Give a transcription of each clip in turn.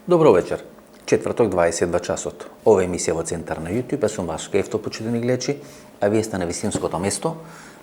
Добро вечер. Четврток, 22 часот. Ова е емисија во Центар на YouTube. Јас сум ваш Кефто, почитани гледачи, а вие сте на висинското место.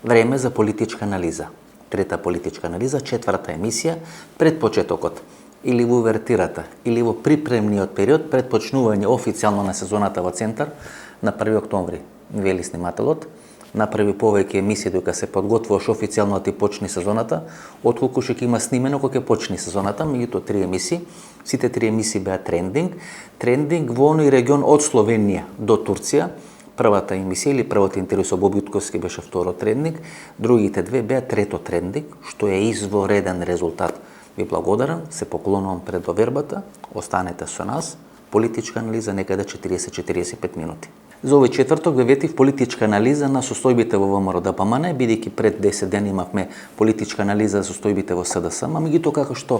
Време за политичка анализа. Трета политичка анализа, четврта емисија, пред почетокот, или во увертирата, или во припремниот период, пред почнување официјално на сезоната во Центар, на 1 октомври, вели снимателот, направи повеќе емисии додека се подготвуваш официјално да ти почне сезоната, отколку што ќе има снимено кога ќе почне сезоната, меѓутоа 3 емисии. Сите 3 емисии беа трендинг. Трендинг во оној регион од Словенија до Турција. Првата емисија или првото интервју со Боби Утковски беше второ трендинг, другите две беа трето трендинг, што е извореден резултат. Ви благодарам, се поклонувам пред довербата, останете со нас. Политичка анализа некаде 40-45 минути. За овој четврток ве ветив политичка анализа на состојбите во ВМРО-ДПМН, бидејќи пред 10 дена имавме политичка анализа за состојбите во СДСМ, меѓутоа како што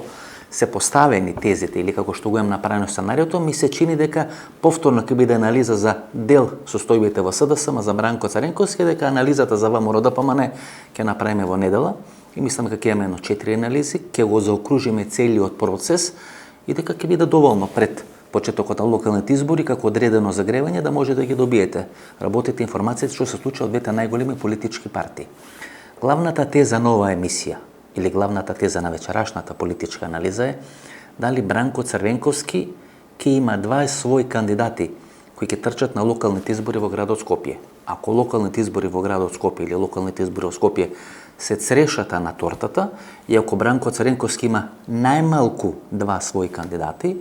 се поставени тезите или како што го имам направено сценариото, ми се чини дека повторно ќе биде анализа за дел состојбите во СДСМ за Бранко Цренковски, дека анализата за ВМРО-ДПМН ќе направиме во недела и мислам дека ќе имаме 4 анализи, ќе го заокружиме целиот процес и дека ќе биде доволно пред почетокот на локалните избори како одредено загревање да може да ги добиете работите информациите што се случува од двете најголеми политички партии. Главната теза на оваа емисија или главната теза на вечерашната политичка анализа е дали Бранко Црвенковски ќе има два своји кандидати кои ќе трчат на локалните избори во градот Скопје. Ако локалните избори во градот Скопје или локалните избори во Скопје се црешата на тортата и ако Бранко Црвенковски има најмалку два своји кандидати,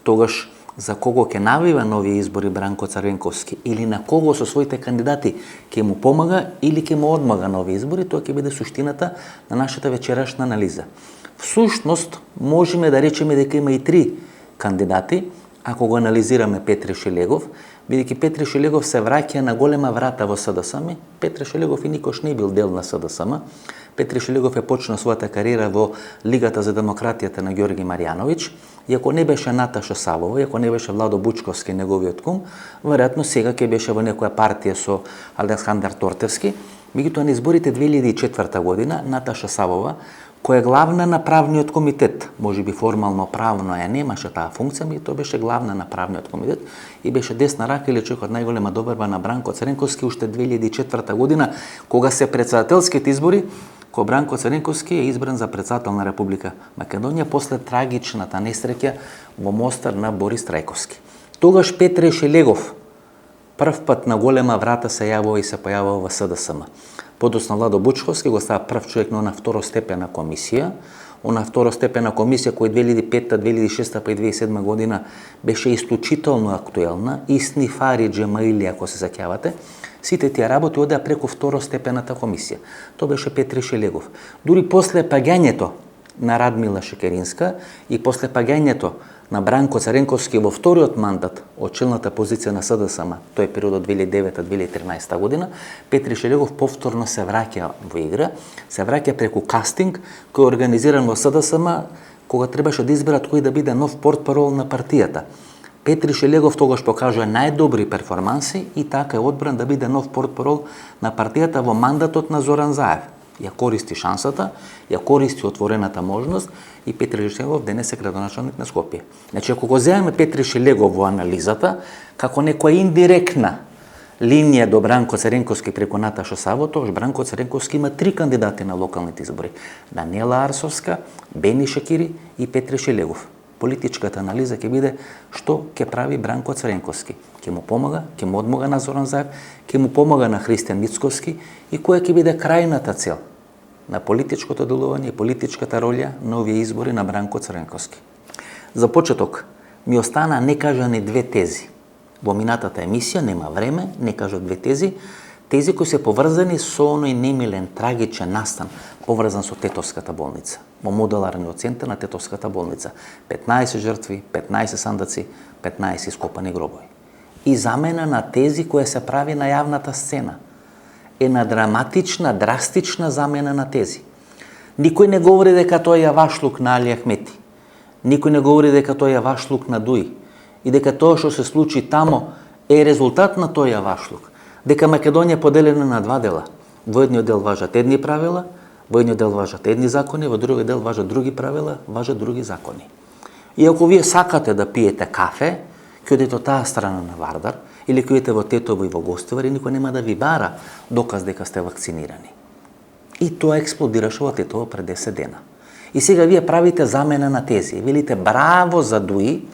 тогаш за кого ќе навива нови избори Бранко Црвенковски или на кого со своите кандидати ќе му помага или ќе му одмага нови избори, тоа ќе биде суштината на нашата вечерашна анализа. Всушност, можеме да речеме дека има и 3 кандидати, ако го анализираме Петре Шелегов, бидејќи Петре Шелегов се враќа на голема врата во СДСМ. Петре Шелегов и никош не бил дел на СДСМ. Петре Шелегов е почнал својата кариера во Лигата за демократијата на Ѓорги Маријановиќ. И ако не беше Наташа Савова, и ако не беше Владо Бучковски, неговиот кум, веројатно сега ќе беше во некоја партија со Александар Тортевски. Меѓутоа на изборите 2004 година Наташа Савова, која е главна на правниот комитет, можеби формално правно ја немаше таа функција, меѓутоа беше главна на правниот комитет и беше десна рака или човекот најголема доверба на Бранко Цренковски уште 2004 година, кога се претседателските избори, кога Бранко Цренковски е избран за претседател на Република Македонија после трагичната несреќа во Мостар на Борис Трајковски. Тогаш Петре Шелегов прв пат на голема врата се јавува и се појавува во СДСМ. Подоцна Владо Бучковски го става прв човек на второстепена комисија. Она второстепена комисија која 2005, 2006 па и 2007 година беше исклучително актуелна, Исни Фари Джемаили, ако се сеќавате, сите тие работи одеа преку второстепената комисија. Тоа беше Петре Шелегов. Дури после паѓањето на Радмила Шекеринска и после паѓањето на Бранко Цренковски во вториот мандат од челната позиција на СДСМ, тој е период од 2009-2013 година, Петре Шелегов повторно се враќа во игра, се враќа преку кастинг кој е организиран во СДСМ кога требаше да изберат кој да биде нов портпарол на партијата. Петре Шелегов тогаш покажува најдобри перформанси и така е одбран да биде нов портпарол на партијата во мандатот на Зоран Заев. Ја користи шансата, ја користи отворената можност и Петре Шелегов денес е градоначалник на Скопје. Значи, ако го земеме Петре Шелегов во анализата, како некоја индиректна линија до Бранко Цренковски преку Наташа Саво, тогаш Бранко Цренковски има 3 кандидати на локалните избори. Даниела Арсовска, Бени Шекири и Петре Шелегов. Политичката анализа ќе биде што ќе прави Бранко Цренковски. Ќе му помага, ќе му одмога на Зоран Заев, ќе му помага на Христијан Мицковски и која ќе биде крајната цел на политичкото делување и политичката роља на овие избори на Бранко Цренковски. За почеток, ми остана некажани 2 тези. Во минатата емисија нема време, не кажав 2 тези, тези кои се поврзани со оној немилен, трагичен настан, поврзан со Тетовската болница, во модуларниот центар на Тетовската болница. 15 жртви, 15 сандаци, 15 ископани гробови. И замена на тези кои се прави на јавната сцена. Една драматична, драстична замена на тези. Никој не говори дека тоа е јавашлук на Али Ахмети. Никој не говори дека тоа е јавашлук на Дуи. И дека тоа што се случи тамо е резултат на тој јавашлук. Дека Македонија е поделена на 2 дела. Во едниот дел важат едни правила, во едниот дел важат едни закони, во другиот дел важат други правила, важат други закони. И ако вие сакате да пиете кафе, ќе одите од таа страна на Вардар, или ќе одите во Тетово и во Гостивар, и никој нема да ви бара доказ дека сте вакцинирани. И тоа експлодираше во Тетово пред 10 дена. И сега вие правите замена на тези. Велите браво за Дуи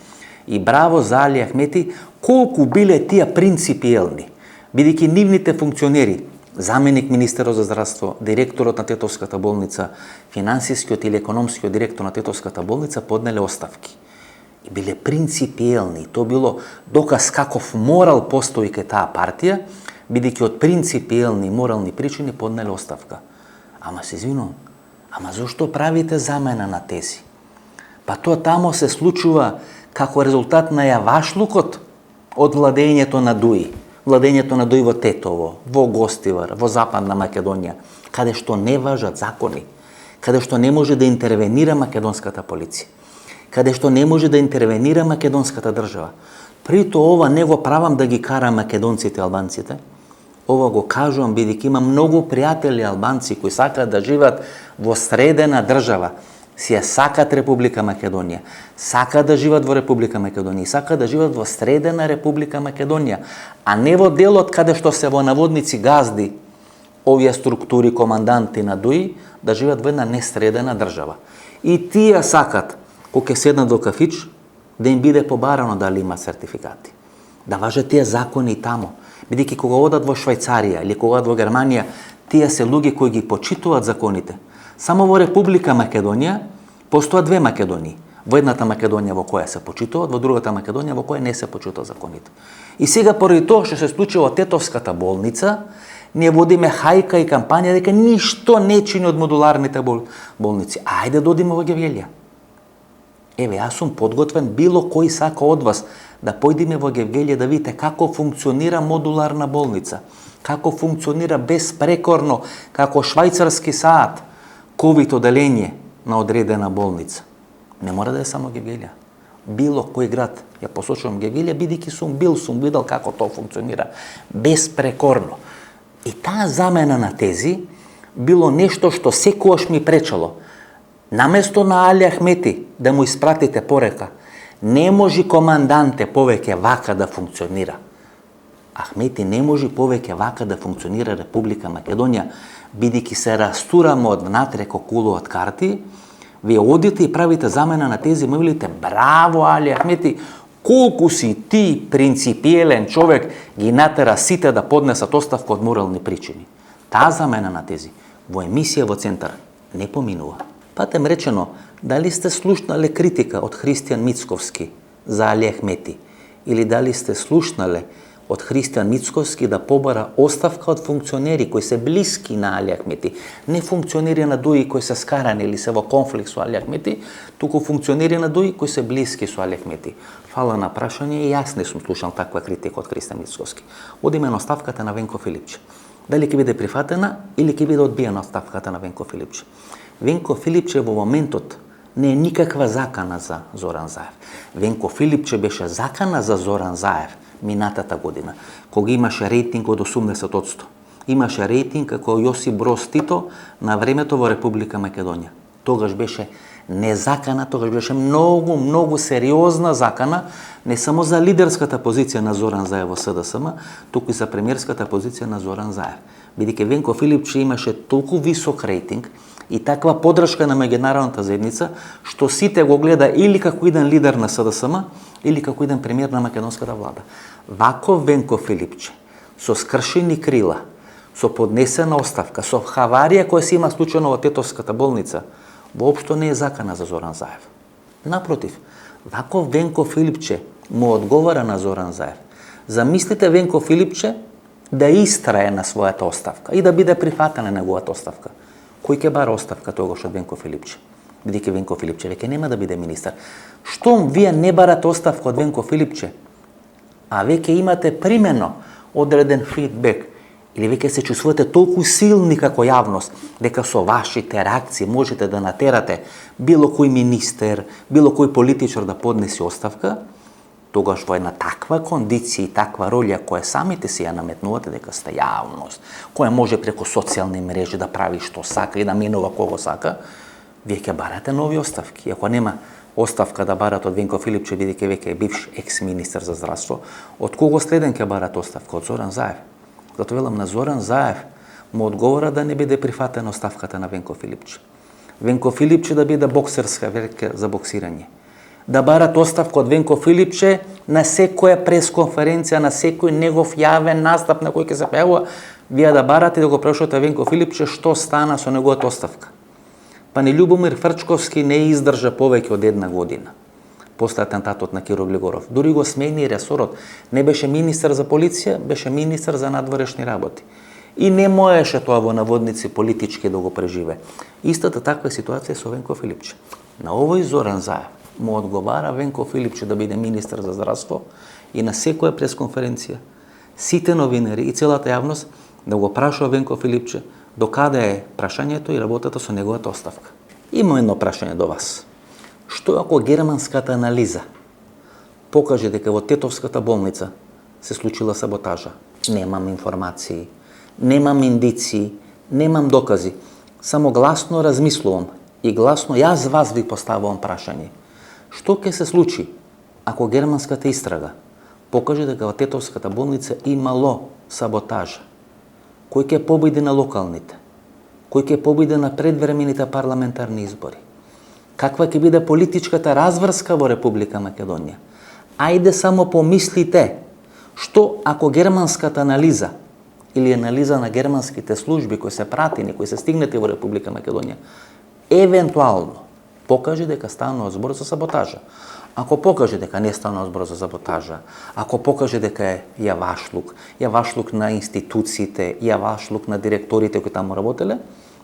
и браво за Али Ахмети, колку биле тие принципиелни, бидејќи нивните функционери, заменик министерот за здравство, директорот на Тетовската болница, финансискиот или економскиот директор на Тетовската болница поднеле оставки. И биле принципиелни. То било доказ каков морал постои кај таа партија, бидејќи од принципиелни морални причини поднеле оставка. Ама се извинувам, ама зошто правите замена на тези? Па тоа тамо се случува како резултат на јавашлукот од владењето на Дуи. Владењето на Дуи во Тетово, во Гостивар, во Западна Македонија, каде што не важат закони, каде што не може да интервенира македонската полиција, каде што не може да интервенира македонската држава. Прито ова не го правам да ги карам македонците и албанците, ова го кажувам бидејќи има многу пријатели албанци кои сакаат да живеат во средена држава, си ја сакат Република Македонија, сакаат да живеат во Република Македонија и сакаат да живеат во средена Република Македонија, а не во делот каде што се во наводници газди овие структури команданти на Дуи да живеат во една несредена држава. И тие сакат, кога ќе седнат во кафич, да им биде побарано дали има сертификати. Да важат тие закони тамо. Бидејќи кога одат во Швајцарија или кога одат во Германија, тие се луѓе кои ги почитуваат законите. Само во Република Македонија постојат две Македонии. Во едната Македонија во која се почитуваат, во другата Македонија во која не се почитуваат законите. И сега поради тоа што се случи во Тетовската болница, ние водиме хајка и кампања дека ништо не чини од модуларните болници. Ајде да одиме во Гевгелија. Еве, јас сум подготвен, било кој сака од вас да појдеме во Гевгелија да видите како функционира модуларна болница, како функционира безпрекорно, како швајцарски саат, ковид оделење на одредена болница. Не мора да е само Гевгелија. Било кој град, ја посочувам Гевгелија, бидејќи сум видел како тоа функционира безпрекорно. И таа замена на тези било нешто што секогаш ми пречело. Наместо на Али Ахмети да му испратите порека, не може команданте повеќе вака да функционира. Ахмети не може повеќе вака да функционира Република Македонија, бидејќи се растураме од внатре кулу од карти, вие одите и правите замена на тези, му велите браво Али Ахмети, колку си ти принципиелен човек ги натера сите да поднесат оставка од морални причини. Таа замена на тези во емисија во Центар не поминува. Патем речено, дали сте слушнале критика од Христијан Мицковски за Али Ахмети или дали сте слушнале од Христијан Мицковски да побара оставка од функционери кои се блиски на Али Ахмети, не функционери на Дуи кои се скарани или се во конфликт со Али Ахмети, туку функционери на Дуи кои се блиски со Али Ахмети. Фала на прашање и јас не сум слушал таква критика од Христијан Мицковски. Одиме на оставката на Венко Филипче. Дали ќе биде прифатена или ќе биде одбиена оставката на Венко Филипче. Венко Филипче во моментот не е никаква закана за Зоран Заев. Венко Филипче беше закана за Зоран Заев минатата година, кога имаше рейтинг од 80%. Имаше рейтинг како Јосип Броз Тито на времето во Република Македонија. Тогаш беше незакана, тогаш беше многу сериозна закана, не само за лидерската позиција на Зоран Заев во СДСМ, туку и за премиерската позиција на Зоран Заев. Бидејќи Венко Филипче имаше толку висок рейтинг и таква подршка на меѓународната заедница, што сите го гледа или како еден лидер на СДСМ, или како еден премиер на македонската влада. Вако Венко Филипче, со скршени крила, со поднесена оставка, со хаварија која се има случајно во Тетовската болница, воопшто не е закана за Зоран Заев. Напротив, вако Венко Филипче му одговара на Зоран Заев. Замислите Венко Филипче да истрае на својата оставка и да биде прифатена неговата оставка. Кој ќе бара оставка тогаш од Венко Филипче? Бидејќи Венко Филипче веќе нема да биде министар. Штом вие не барате оставка од Венко Филипче, а веќе имате примено одреден фидбек, или веќе се чувствувате толку силни како јавност, дека со вашите реакции можете да натерате било кој министер, било кој политичар да поднесе оставка, тогаш во една таква кондиција и таква роља која самите си ја наметнувате дека сте јавност, која може преку социјални мрежи да прави што сака и да минува кого сака, вие ќе барате нови оставки. Ако нема оставка да барат од Венко Филипче, бидејќи веќе е бивш екс-министер за здравство. Од кого следен ќе барат оставка? Од Зоран Заев. Затоа велам, на Зоран Заев му одговора да не биде прифатена оставката на Венко Филипче. Венко Филипче да биде боксерска верка за боксирање. Да барат оставка од Венко Филипче на секоја пресконференција, на секој негов јавен настап на кој ќе се појавува, вие да барате да го прашувате Венко Филипче што стана со неговата оставка. Па ни Љубомир Фрчковски не издржа повеќе од 1 година после атентатот на Киро Глигоров. Дури го смени ресорот. Не беше министер за полиција, беше министер за надворешни работи. И не можеше тоа во наводници политички да го преживе. Истата таква ситуација со Венко Филипче. На овој Зоран Заев му одговара Венко Филипче да биде министер за здравство и на секоја пресконференција сите новинари и целата јавност да го прашува Венко Филипче до каде е прашањето и работата со неговата оставка. Има едно прашање до вас. Што ако германската анализа покаже дека во Тетовската болница се случила саботажа? Немам информации, немам индиции, немам докази. Само гласно размислувам и гласно јас вас ви поставувам прашање. Што ќе се случи ако германската истрага покаже дека во Тетовската болница имало саботажа? Кој ќе победи на локалните? Кој ќе победи на предвремените парламентарни избори? Каква ќе биде политичката разврска во Република Македонија? Ајде само помислите, што ако германската анализа или анализа на германските служби кои се пратени, кои се стигнати во Република Македонија, евентуално покаже дека станува збор за саботажа. Ако покаже дека не станува збор за саботажа, ако покаже дека е јавашлук на институциите, јавашлук на директорите кои таму работеле,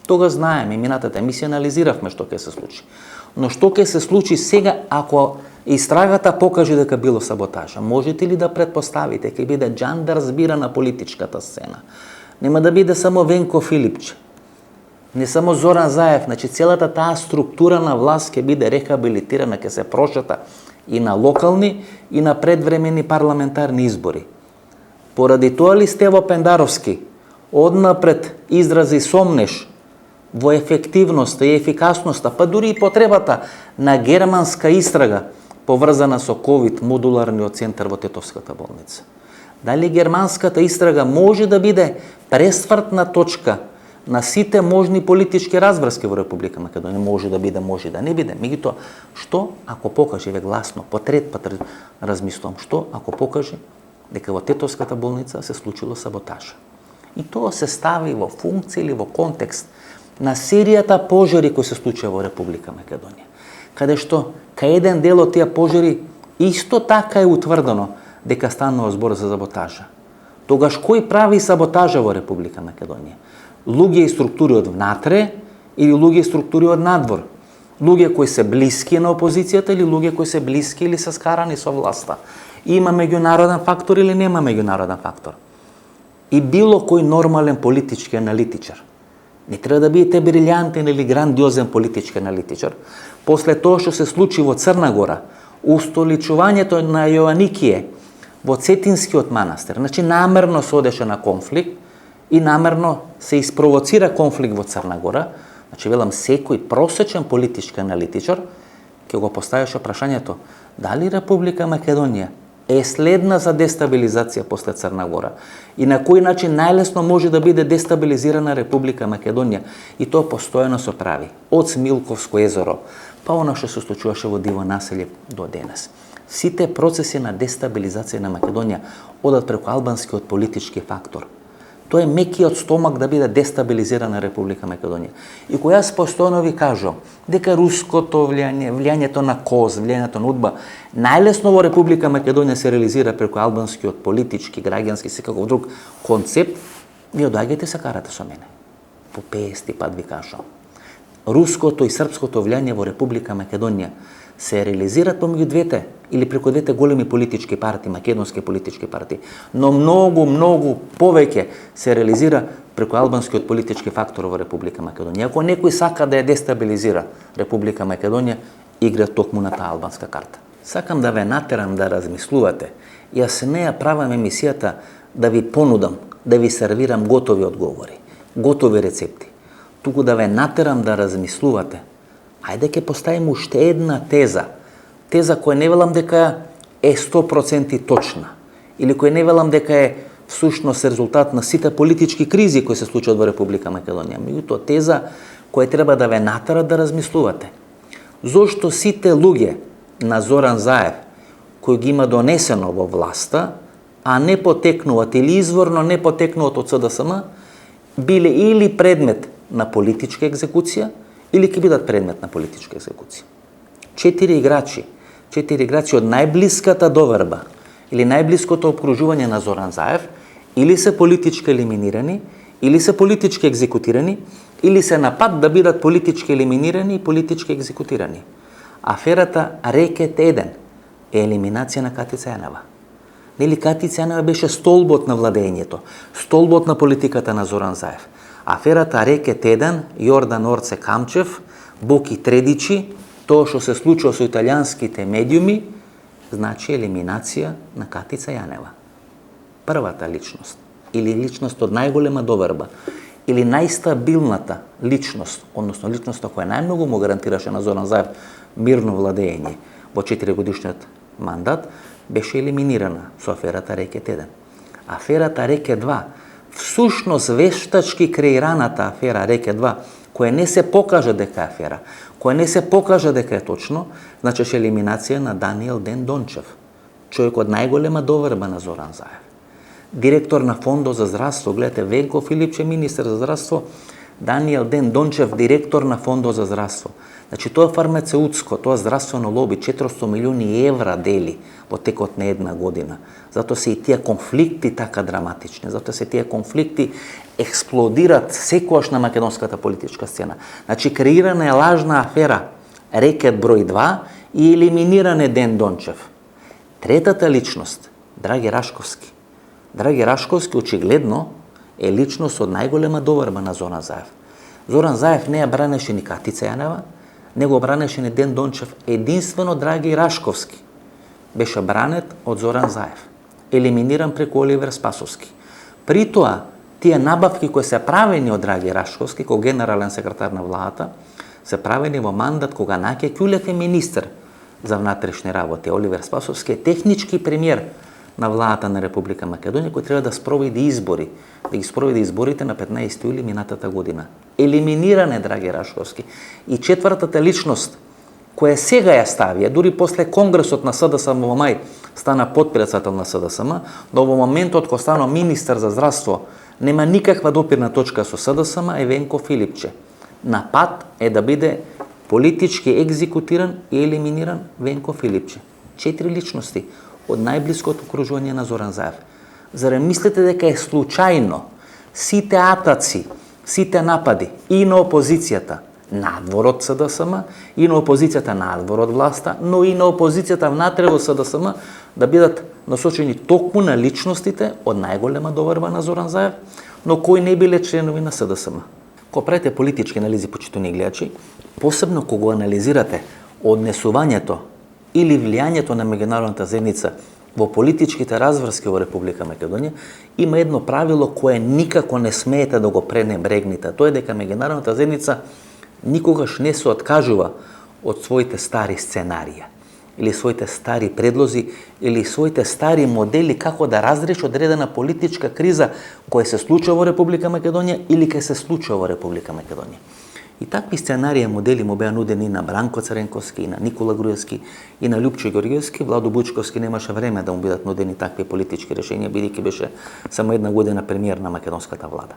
тога знаеме, минатата емисија анализиравме што ќе се случи. Но што ќе се случи сега ако истрагата покаже дека било саботажа? Можете ли да претпоставите ќе биде џандар збира на политичката сцена? Нема да биде само Венко Филипче, не само Зоран Заев, значи целата таа структура на власт ќе биде рехабилитирана, ќе се прошета и на локални и на предвремени парламентарни избори. Поради тоа ли Стево Пендаровски однапред изрази сомнеш во ефективноста и ефикасноста, па дури и потребата на германска истрага поврзана со ковид модуларниот центар во Тетовската болница? Дали германската истрага може да биде пресвртна точка на сите можни политички разврски во Република Македонија? Може да биде, може да не биде. Меѓутоа, што ако покаже, ве гласно, по трет пат размислувам, што ако покаже дека во Тетовската болница се случило саботажа? И тоа се стави во функција или во контекст на серијата пожари кои се случија во Република Македонија. Каде што, кај еден дел од тие пожари, исто така е утврдено дека станува збор за саботажа. Тогаш кој прави саботажа во Република Македонија? Луѓе и структури од внатре или луѓе и структури од надвор? Луѓе кои се блиски на опозицијата или луѓе кои се блиски или се скарани со власта? Има меѓународен фактор или нема меѓународен фактор? И било кој нормален политички аналитичар, не треба да бидете брилјантен или грандиозен политички аналитичар, после тоа што се случи во Црна Гора, устоличувањето на Јоаникије во Цетинскиот манастир, значи намерно се одеше на конфликт и намерно се испровоцира конфликт во Црна Гора, значи велам секој просечен политички аналитичар ќе го поставеше прашањето дали Република Македонија е следна за дестабилизација после Црна Гора и на кој начин најлесно може да биде дестабилизирана Република Македонија, и тоа постојано се прави од Смилковско езеро па она што се случуваше во Диво населје до денес. Сите процеси на дестабилизација на Македонија одат преку албанскиот политички фактор. Тоа е мекиот стомак да биде дестабилизирана Република Македонија. И која јас постојано ви кажам дека руското влијание, влијањето на КОЗ, влијањето на УДБА, најлесно во Република Македонија се реализира преку албанскиот политички, граѓански, секаков друг концепт, вие доаѓајте се карате со мене. По 50 пат ви кажам. Руското и српското влијание во Република Македонија се реализираат помеѓу двете или преку двете големи политички партии, македонски политички партии, но многу повеќе се реализира преку албанскиот политички фактор во Република Македонија. Ако некој сака да ја дестабилизира Република Македонија, игра токму на таа албанска карта. Сакам да ве натерам да размислувате. Јас не ја правам емисијата да ви понудам, да ви сервирам готови одговори, готови рецепти, туку да ве натерам да размислувате. Ајде ќе поставиме уште една теза теза која не велам дека е 100% точна, или која не велам дека е всушност резултат на сите политички кризи кои се случуваат во Република Македонија. Меѓутоа, теза која треба да ве натера да размислувате. Зошто сите луѓе на Зоран Заев, кои ги има донесено во власта, а не потекнуваат или изворно не потекнуваат од СДСМ, биле или предмет на политичка екзекуција, или ќе бидат предмет на политичка екзекуција. Четири играчи од најблиската доверба или најблиското обкружување на Зоран Заев, или се политички елиминирани, или се политички екзекутирани, или се на пат да бидат политички елиминирани и политички екзекутирани. Аферата Рекет 1 е елиминација на Катица Јанева. Нели Катица Јанева беше столбот на владењето, столбот на политиката на Зоран Заев. Аферата Рекет 1, Јордан Орце Камчев, Боки Тредичи, тоа што се случува со италијанските медиуми, значи елиминација на Катица Јанева. Првата личност, или личност од најголема доверба, или најстабилната личност, односно личноста која најмногу му гарантираше на Зоран Заев мирно владење во 4-годишниот мандат, беше елиминирана со аферата Рекет 1. Аферата Рекет 2, всушност вештачки креираната афера Рекет 2, која не се покажа дека е афера, која не се покажа дека е точно, значеше елиминација на Даниел Ден Дончев, човек од најголема доверба на Зоран Заев. Директор на Фондот за здравство, гледате, Венко Филипче, министер за здравство, Даниел Ден Дончев, директор на Фондот за здравство. Значи, тоа фармацеутско, тоа здравствено лоби 400 милиони евра дели во текот на една година. Затоа се и тие конфликти така драматични, затоа се тие конфликти експлодират секојаш на македонската политичка сцена. Значи, креирана е лажна афера Рекет број 2 и елиминиран е Ден Дончев. Третата личност, Драги Рашковски. Драги Рашковски очигледно е личност од најголема доверба на Зоран Заев. Зоран Заев не ја бранеше ни Катица Јанева, не го бранеше ни Ден Дончев, единствено Драги Рашковски беше бранет од Зоран Заев, елиминиран преку Оливер Спасовски. При тоа, тие набавки кои се правени од Драги Рашковски, кој генерален секретар на владата, се правени во мандат кога Наке Кјулев е министер за внатрешни работи. Оливер Спасовски е технички премиер на владата на Република Македонија, кој треба да спроведи избори, да ги спроведи изборите на 15 јули минатата година. Елиминиран е Драги Рашковски. И четвртата личност, која сега ја ставија, дури после Конгресот на СДСМ во мај, стана подпредседател на СДСМ, но во моментот кога стана министер за здравство, нема никаква допирна точка со СДСМ, е Венко Филипче. На пат е да биде политички екзекутиран и елиминиран Венко Филипче. 4 личности од најблиското окружување на Зоран Заев. Зарем мислите дека е случајно сите атаци, сите напади и на опозицијата надвор од СДСМ, и на опозицијата надвор од власта, но и на опозицијата внатре во СДСМ да бидат насочени токму на личностите од најголема доверба на Зоран Заев, но кои не биле членови на СДСМ. Кога правите политички анализи, почитувани гледачи, посебно кога го анализирате однесувањето или влијањето на меѓународната заедница во политичките разврски во Република Македонија, има едно правило кое никако не смеете да го пренебрегнете. Тоа е дека меѓународната заедница никогаш не се откажува од своите стари сценарија, или своите стари предлози, или своите стари модели како да разреши одредена политичка криза која се случува во Република Македонија или која се случува во Република Македонија. И такви сценарија модели му беа нудени и на Бранко Цренковски, и на Никола Груевски, и на Љупчо Георгиевски. Владо Бучковски немаше време да му бидат нудени такви политички решенија, бидејќи беше само една година премиер на македонската влада.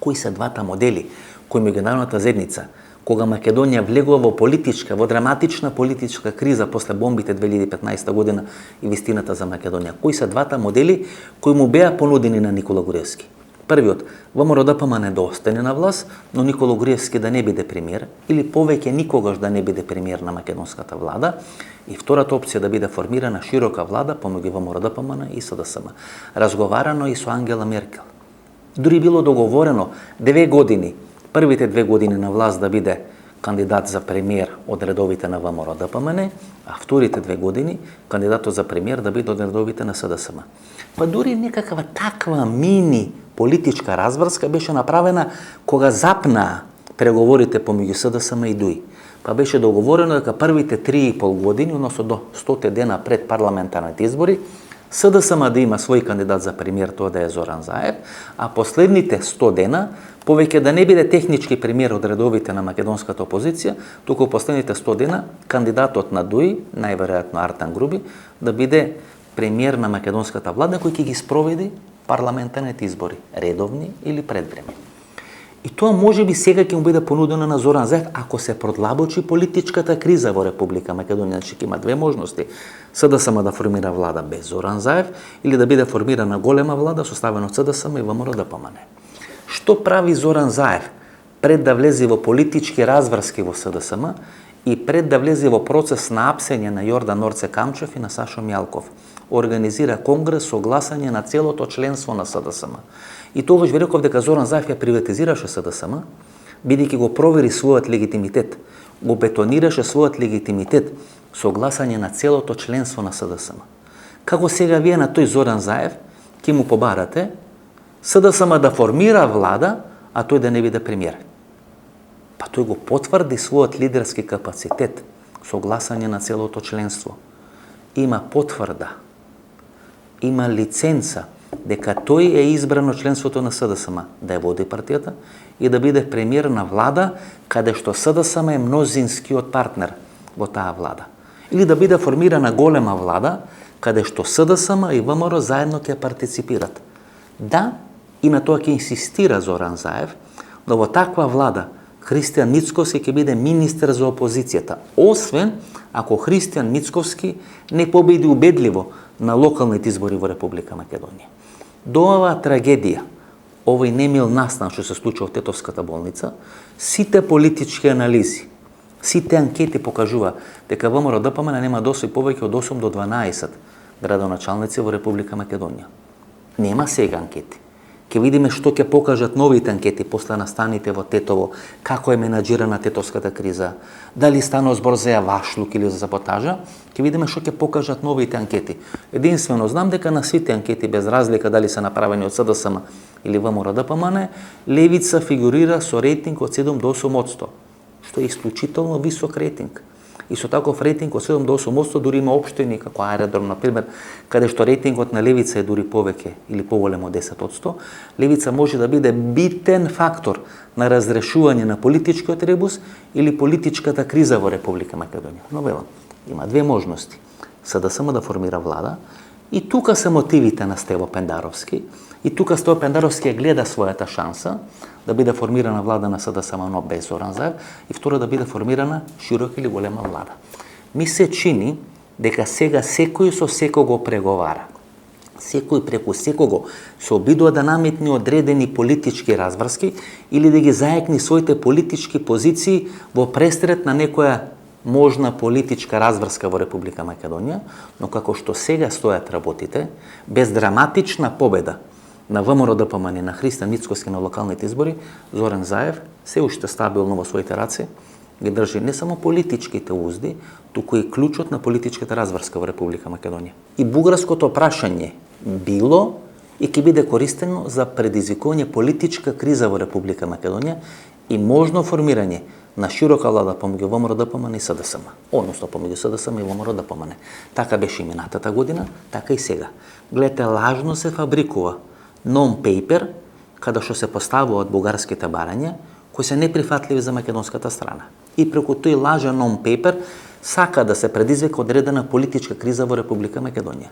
Кои се двата модели кои меѓународната заедница, кога Македонија влегува во политичка, во драматична политичка криза после бомбите 2015 година и вистината за Македонија, кои се двата модели кои му беа понудени на Никола Груевски? Првиот, ВМРО-ДПМН да остане на власт, но Никола Груевски да не биде премиер, или повеќе никогаш да не биде премиер на македонската влада, и втората опција да биде формирана широка влада помеѓу ВМРО-ДПМН и СДСМ. Разговарано и со Ангела Меркел. Дури било договорено 2 години, првите 2 години на власт да биде кандидат за премиер од редовите на ВМРО-ДПМН, а вторите 2 години кандидатот за премиер да биде од редовите на СДСМ. Па дури некаква таква мини политичка разврска беше направена кога запнаа преговорите помеѓу СДСМ и ДУИ. па беше договорено дека првите 3,5 години, односно до 100 дена пред парламентарните избори, СДСМ да има свој кандидат за премиер, тоа да е Зоран Заев, а последните 100 дена, повеќе да не биде технички премиер од редовите на македонската опозиција, туку последните 100 дена кандидатот на ДУИ, најверојатно Артан Груби, да биде премиер на македонската влада кој ќе ги спроведи парламентарните избори, редовни или предвремени. И тоа може би сега ќе му биде понудено на Зоран Заев ако се продлабочи политичката криза во Република Македонија. Значи ќе има две можности. СДСМ да формира влада без Зоран Заев или да биде формирана голема влада составена од СДСМ и ВМРО ДПМН. Што прави Зоран Заев пред да влезе во политички разврски во СДСМ и пред да влезе во процес на апсење на Јордан Орце Камчев и на Сашо Мјалков? Организира конгрес со гласање на целото членство на СДСМ. И тогаш ви реков дека Зоран Заев ја приватизираше СДСМ, бидејќи го провери својот легитимитет, го бетонираше својот легитимитет со гласање на целото членство на СДСМ. Како сега вие на тој Зоран Заев ќе му побарате СДСМ да формира влада, а тој да не биде премиер. Па тој го потврди својот лидерски капацитет со гласање на целото членство. Има потврда, има лиценца дека тој е избран од членството на СДСМ да ја води партијата и да биде премиер на влада каде што СДСМ е мнозинскиот партнер во таа влада. Или да биде формирана голема влада каде што СДСМ и ВМРО заедно ќе партиципират. Да, и на тоа ќе инсистира Зоран Заев, да во таква влада Христијан Мицковски ќе биде министер за опозицијата, освен ако Христијан Мицковски не победи убедливо на локалните избори во Република Македонија. До оваа трагедија, овој немил настан што се случува во Тетовската болница, сите политички анализи, сите анкети покажува дека ВМРО ДПМН нема да освои повеќе од 8 до 12 градоначалници во Република Македонија. Нема сега анкети. Ќе видиме што ќе покажат новите анкети после настаните во Тетово, како е менаџирана тетовската криза, дали станува збор за јавашлук или за саботажа, ќе видиме што ќе покажат новите анкети. Единствено знам дека на сите анкети, без разлика дали се направени од СДСМ или ВМРО ДПМН, левица фигурира со рейтинг од 7 до 8%, што е исклучително висок рейтинг. И со таков рейтинг од 7 до 8%, дури има општини како Аеродром, например, каде што рейтингот на левица е дури повеќе или поголем од 10%, левица може да биде битен фактор на разрешување на политичкиот ребус или политичката криза во Република Македонија. Но велам, има две можности. СДСМ да формира влада, и тука се мотивите на Стево Пендаровски, и тука Стево Пендаровски гледа својата шанса да биде формирана влада на СДСМ, но без Зоран Заев, и второ да биде формирана широка или голема влада. Ми се чини дека сега секој со секого преговара. Секој преку секого се обидува да наметне одредени политички разврски или да ги заекни своите политички позиции во престрет на некоја можна политичка разврска во Република Македонија, но како што сега стојат работите, без драматична победа на ВМРО ДПМН и на Христијан Мицковски на локалните избори, Зоран Заев се уште стабилно во своите раце ги држи не само политичките узди, туку и клучот на политичката разврска во Република Македонија. И бугарското прашање било и ќе биде користено за предизвикување политичка криза во Република Македонија и можно формирање на широка влада помеѓу ВМРО ДПМН и СДСМ, односно помеѓу СДСМ и ВМРО ДПМН. Така беше и минатата година, така и сега. Гледате, лажно се фабрикува нон-пейпер, каде што се поставува од бугарските барања, кои се неприфатливи за македонската страна. И преку тој лажен нон-пейпер сака да се предизвика одредена политичка криза во Република Македонија.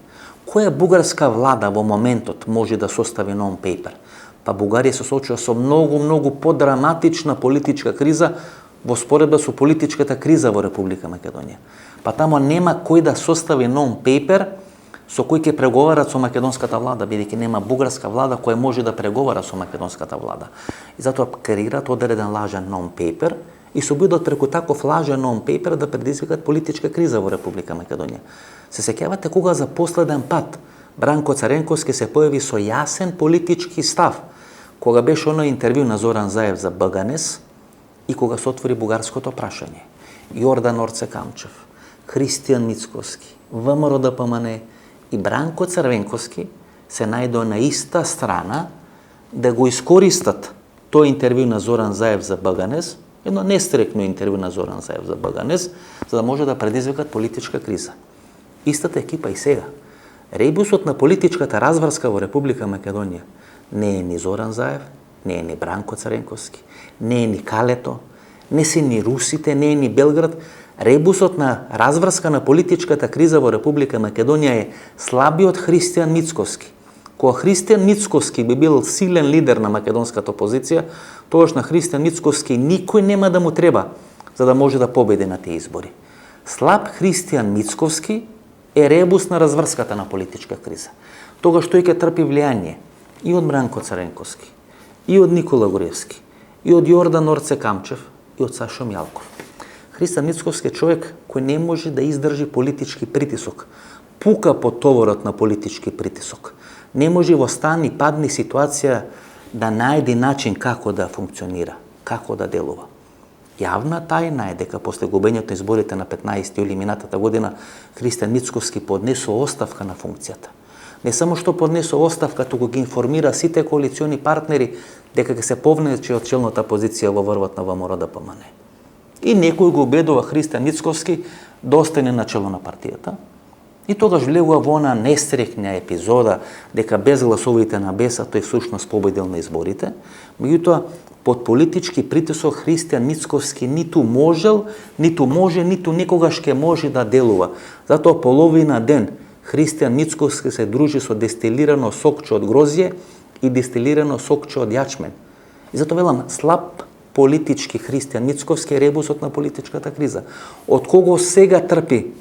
Која бугарска влада во моментот може да состави нон-пейпер? Па Бугарија се соочува со многу подраматична политичка криза во споредба со политичката криза во Република Македонија. Па тамо нема кој да состави нон-пейпер со кој ќе преговарат со македонската влада, бидејќи нема бугарска влада која може да преговара со македонската влада. И затоа креират одреден лажен нон-пейпер и се обидот преку таков лажен нон-пейпер да предизвикат политичка криза во Република Македонија. Се сеќавате кога за последен пат Бранко Царенковски се појави со јасен политички став, кога беше оној интервју на Зоран Заев за БГНС и кога се отвори бугарското прашање. Јордан Орце Камчев, Христијан Мицковски, ВМРО ДПМН и Бранко Црвенковски се најдоа на иста страна да го искористат тој интервју на Зоран Заев за БГНС, Едно нестрекно интервју на Зоран Заев за БГНЕС, за да може да предизвикат политичка криза. Истата екипа и сега. Ребусот на политичката разврска во Република Македонија не е ни Зоран Заев, не е ни Бранко Цренковски, не е ни Калето, не се ни русите, не е ни Белград. Ребусот на разврска на политичката криза во Република Македонија е слабиот Христијан Мицковски. Кога Христијан Мицковски би бил силен лидер на македонската опозиција, тогаш на Христијан Мицковски никој нема да му треба за да може да победи на тие избори. Слаб Христијан Мицковски е ребус на разврската на политичка криза. Тогаш тој ќе трпи влијание и од Бранко Цренковски, и од Никола Груевски, и од Јордан Орце Камчев, и од Сашо Мјалков. Христијан Мицковски е човек кој не може да издржи политички притисок. Пука под товарот на политички притисок. Не може во стани падни ситуација да најде начин како да функционира, како да делува. Јавна тајна е дека после губењето на изборите на 15 јули минатата година Христијан Мицковски поднесо оставка на функцијата. Не само што поднесо оставка, туку ги информира сите коалициони партнери дека ќе се повнече од челната позиција во врвот на ВМРО-ДПМН. И некој го убедува Христијан Мицковски да остане на чело на партијата. И тогаш влегува во она нестрекна епизода дека без гласовите на БЕС тој всушност победил на изборите. Меѓутоа, под политички притисок Христијан Мицковски ниту можел, ниту може, ниту некогаш ќе може да делува. Затоа половина ден Христијан Мицковски се дружи со дестилирано сокче од грозје и дестилирано сокче од јачмен. И затоа велам, слаб политички Христијан Мицковски е ребусот на политичката криза. Од кого сега трпи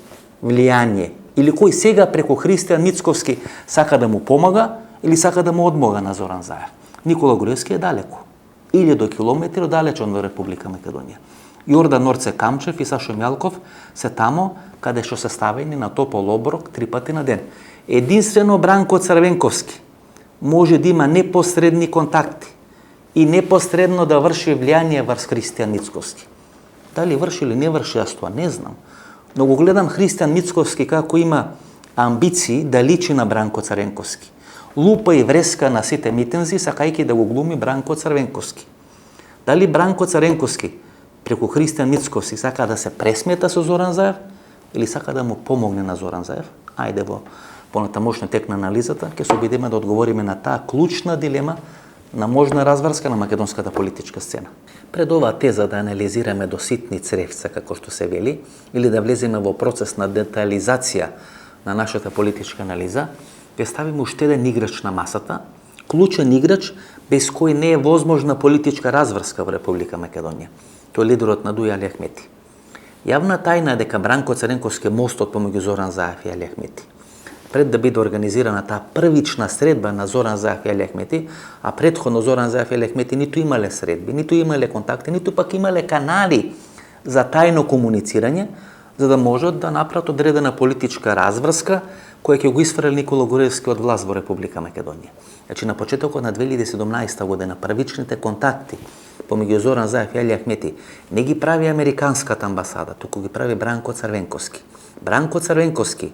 влијание или кој сега преку Христијан Мицковски сака да му помага или сака да му одмога на Зоран Заев? Никола Груевски е далеку. 1000 километри далеч од Република Македонија. Јордан Орце Камчев и Сашо Мјалков се тамо каде што се ставени на топол оброк 3 пати на ден. Единствено Бранко Црвенковски може да има непосредни контакти и непосредно да врши влијание врз Христијан Мицковски. Дали врши или не врши, јас тоа не знам. Но го гледам Христијан Мицковски како има амбиции да личи на Бранко Црвенковски. Лупа и вреска на сите митинзи, сакајќи да го глуми Бранко Црвенковски. Дали Бранко Црвенковски преку Христијан Мицковски сака да се пресмета со Зоран Заев или сака да му помогне на Зоран Заев? Ајде во понатамошна тек на анализата ќе се обидиме да одговориме на таа клучна дилема на можна разврска на македонската политичка сцена. Пред оваа теза да анализираме до ситни цревца, како што се вели, или да влеземе во процес на детализација на нашата политичка анализа, ќе ставиме уште еден играч на масата, клучен играч без кој не е возможна политичка разврска во Република Македонија. Тој е лидерот на Дуј Али Ахмети. Јавна тајна е дека Бранко Цренковски е мостот помеѓу Зоран Заев и Али Ахмети. Пред да биде организирана таа првична средба на Зоран Заев и Али Ахмети, а претходно Зоран Заев и Али Ахмети ниту имале средби, ниту имале контакти, ниту пак имале канали за тајно комуницирање, за да можат да направат одредена политичка разврска која ќе го isfrли Никола Груевски од власт во Република Македонија. Значи на почетокот на 2017 година првичните контакти помеѓу Зоран Заев и Али Ахмети не ги прави американската амбасада, туку ги прави Бранко Црвенковски. Бранко Црвенковски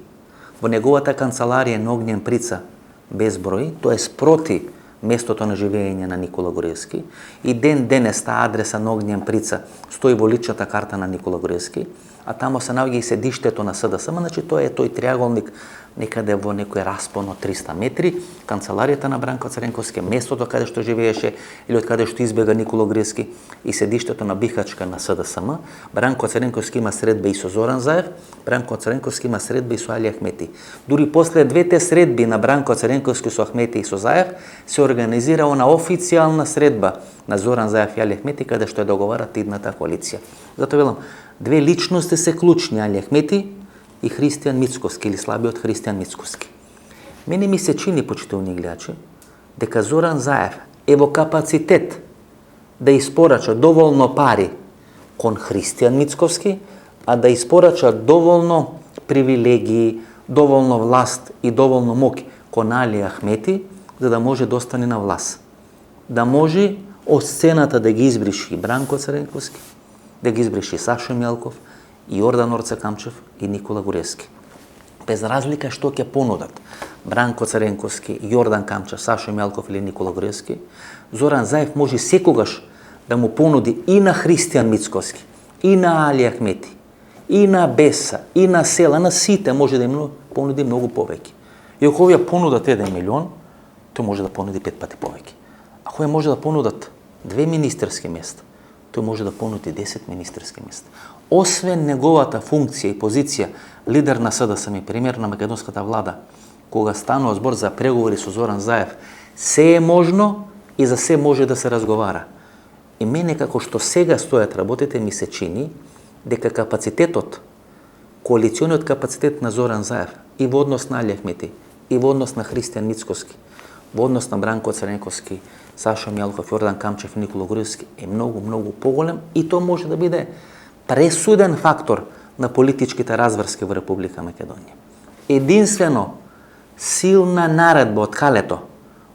во неговата канцеларија на Огњен Прица без број, тоа е спроти местото на живење на Никола Груевски, и ден денес таа адреса на Огњен Прица стои во личната карта на Никола Груевски, а тамо се наоѓа и седиштето на СДСМ, значи тоа е тој триаголник некаде во некој распон од 300 метри, канцеларијата на Бранко Цренковски, местото каде што живееше или од каде што избега Никола Груевски, и седиштето на бихачка на СДСМ. Бранко Цренковски има средба и со Зоран Заев, Бранко Цренковски има средба и со Али Ахмети. Дури после двете средби на Бранко Цренковски со Ахмети и со Заев, се организира она официјална средба на Зоран Заев и Али Ахмети, каде што ја договарат идната коалиција. Затоа велам, две личности се клучни, Али Ахмети и Христијан Мицковски, или слабиот Христијан Мицковски. Мене ми се чини, почитувани гледачи, дека Зоран Заев е во капацитет да испорача доволно пари кон Христијан Мицковски, а да испорача доволно привилегии, доволно власт и доволно моќ кон Али Ахмети, за да може да остане на власт. Да може од сцената да ги избриши Бранко Цренковски, да ги избриши Сашо Мјалков, и Јордан Орце Камчев и Никола Груевски. Без разлика што ќе понудат Бранко Цренковски, Јордан Камчев, Сашо Мјалков или Никола Груевски, Зоран Заев може секогаш да му понуди и на Христијан Мицкоски, и на Али Ахмети, и на Беса, и на Села, на сите може да им понуди многу повеќе. И ако овие понудат 1 милион, тој може да понуди 5 пати повеќе. Ако може да понудат 2 министерски места, тој може да понуди 10 министерски места. Освен неговата функција и позиција лидер на СДСМ и премиер на македонската влада, кога станува збор за преговори со Зоран Заев, се е можно и за се може да се разговара. И мене како што сега стојат работите ми се чини дека капацитетот, коалициониот капацитет на Зоран Заев и во однос на Али Ахмети, и во однос на Христијан Мицкоски, во однос на Бранко Црнековски, Саша Мјалков, Јордан Камчев, Никола Груевски е многу поголем и тоа може да биде пресуден фактор на политичките разврски во Република Македонија. Единствено силна наредба од Калето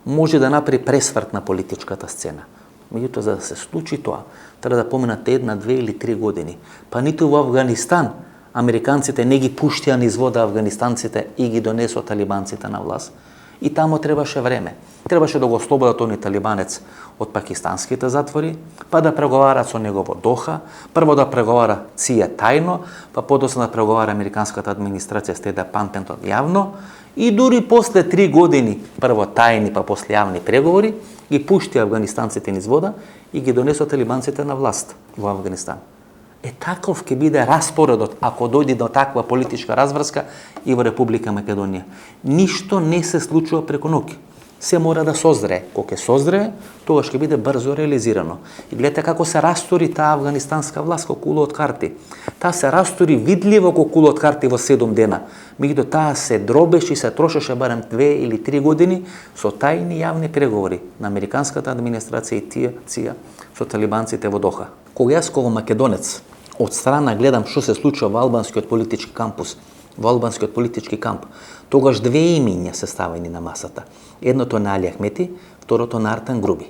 може да направи пресврт на политичката сцена. Меѓутоа, за да се случи тоа, треба да поминат 1, 2 или 3 години. Па ниту во Афганистан американците не ги пуштија низ вода афганистанците и ги донесоа талибанците на власт. И тамо требаше време. Требаше да го ослободат оној талибанец од пакистанските затвори, па да преговарат со него во Доха, прво да преговара ЦИЕ тајно, па подоцна да преговара американската администрација Стеда Пампентон јавно, и дури после 3 години, прво тајни, па после јавни преговори, ги пушти афганистанците низ вода и ги донесоа талибанците на власт во Афганистан. Таков ќе биде распоредот ако дојде до таква политичка разврска и во Република Македонија. Ништо не се случува преку ноќ. Се мора да созрее. Кога ќе созрее, тогаш ќе биде брзо реализирано. И гледате како се растори таа афганистанска власт како кула од карти. Таа се растори видливо како кула од карти во 7 дена. Меѓутоа таа се дробеше и се трошеше барем 2 или 3 години со тајни јавни преговори на американската администрација и ЦИА со талибанците во Доха. Кога јас како македонец од страна гледам што се случува во албанскиот политички кампус, во албанскиот политички камп, тогаш 2 имиња се ставени на масата. Едното на Али Ахмети, второто на Артан Груби.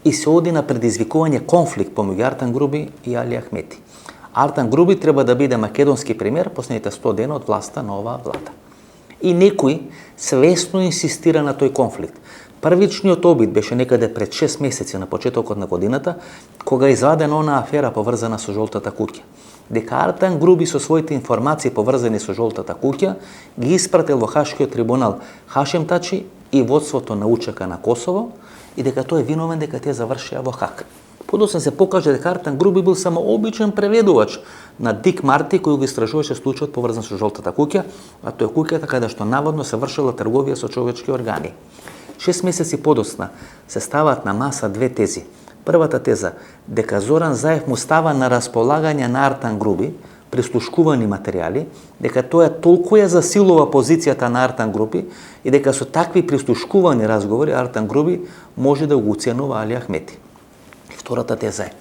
И се оди на предизвикување конфликт помеѓу Артан Груби и Али Ахмети. Артан Груби треба да биде македонски премиер последните 100 дена од власта на оваа влада. И некој свесно инсистира на тој конфликт. Првичниот обид беше некаде пред 6 месеци на почетокот на годината, кога извадена онаа афера поврзана со жолтата куќа. Дека Артан Груби со своите информации поврзани со жолтата куќа ги испратил во Хашкиот трибунал Хашем Тачи и водството на УЧК на Косово и дека тој е виновен дека тие завршија во Хаг. Подоцна се покаже дека Артан Груби бил само обичен преведувач на Дик Марти кој го истражуваше случајот поврзан со жолтата куќа, а тоа е куќата каде што наводно се вршела трговија со човечки органи. 6 месеци подоцна се ставаат на маса 2 тези. Првата теза, дека Зоран Заев му става на располагање на Артан Груби прислушкувани материјали, дека тоа толку ја засилува позицијата на Артан Груби и дека со такви прислушкувани разговори Артан Груби може да го уценува Али Ахмети. Втората теза е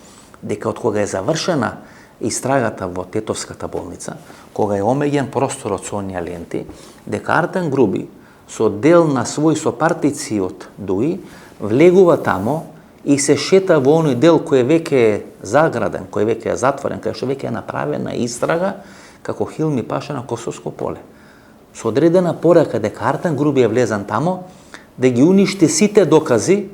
дека од кога е завршена истрагата во Тетовската болница, кога е омеѓен просторот со оние ленти, дека Артан Груби со дел на своји сопартици од ДУИ влегува тамо и се шета во оној дел кој веќе е заграден, кој веќе е затворен, кај што веќе е направена истрага како Хилми Паша на Косовско поле. Со одредена порака дека Артан Груби е влезан тамо да ги уништи сите докази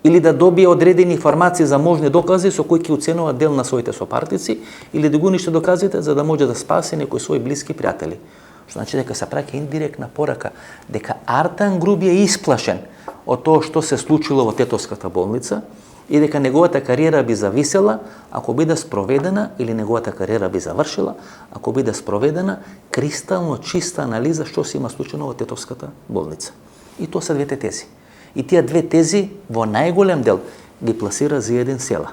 или да добие одредени информации за можни докази со кои ќе оценува дел на своите сопартици или да ги уништи доказите за да може да спаси некои своји блиски пријатели. Што значи дека се праќа индиректна порака дека Артан Груби е исплашен од тоа што се случило во Тетовската болница и дека неговата кариера би зависела ако биде спроведена или неговата кариера би завршила ако биде спроведена кристално чиста анализа што се има случено во Тетовската болница. И тоа се двете тези. И тие 2 тези во најголем дел ги пласира за еден Села.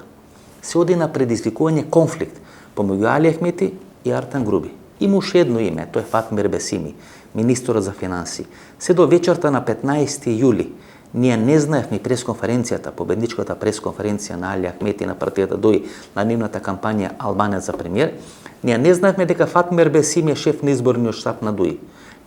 Се оди на предизвикување конфликт помеѓу Али Ахмети и Артан Груби. Има уште едно име, тоа е Фатмир Бесими, министерот за финанси. Се до вечерта на 15 јули ние не знаевме пресконференцијата, победничката пресконференција на Али Ахмети на партијата ДОИ на нивната кампања Албанец за премиер, ние не знаевме дека Фатмир Бесими е шеф на изборниот штаб на ДОИ.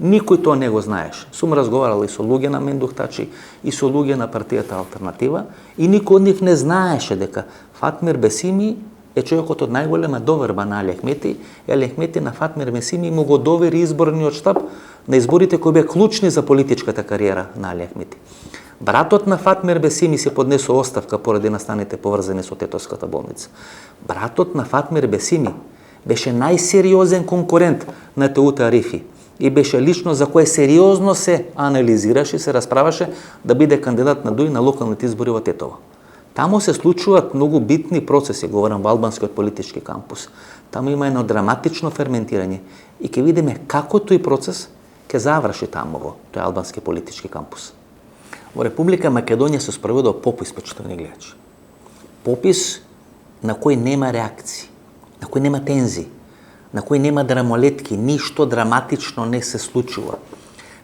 Никој тоа не го знаеше. Сум разговарал и со луѓе на Мендух Тачи и со луѓе на партијата Алтернатива и никој од нив не знаеше дека Фатмир Бесими е човекот од најголема доверба на Али Ахмети и Али Ахмети на Фатмир Бесими му го довери изборниот штаб на изборите кои беа клучни за политичката кариера на Али Ахмети. Братот на Фатмир Бесими се поднесо оставка поради настаните поврзани со Тетовската болница. Братот на Фатмир Бесими беше најсериозен конкурент на Теута Арифи и беше лично за кое сериозно се анализираше и се расправаше да биде кандидат на ДУИ на локалните избори во Тетово. Таму се случуваат многу битни процеси, говорам во албанскиот политички кампус. Таму има едно драматично ферментирање и ќе видиме како тој процес ќе заврши таму во тој албански политички кампус. Во Република Македонија се спроведува попис, почитувани гледачи. Попис на кој нема реакции, на кој нема тензи, на кој нема драмолетки, ништо драматично не се случува.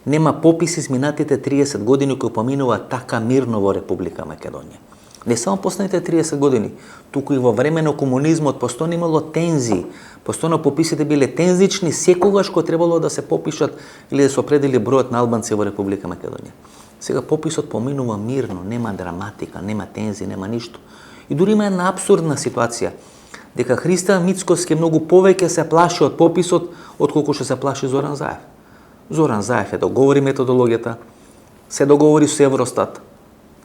Нема попис изминатите 30 години кои поминува така мирно во Република Македонија. Не само последните 30 години, туку и во време на комунизмот постојано имало тензии, постојано пописите биле тензични секогаш кога требало да се попишат или да се определи бројот на албанци во Република Македонија. Сега пописот поминува мирно, нема драматика, нема тензии, нема ништо. И дури има една абсурдна ситуација, дека Христијан Мицковски многу повеќе се плаши од пописот отколку што се плаши Зоран Заев. Зоран Заев договори методологијата, се договори со Евростат,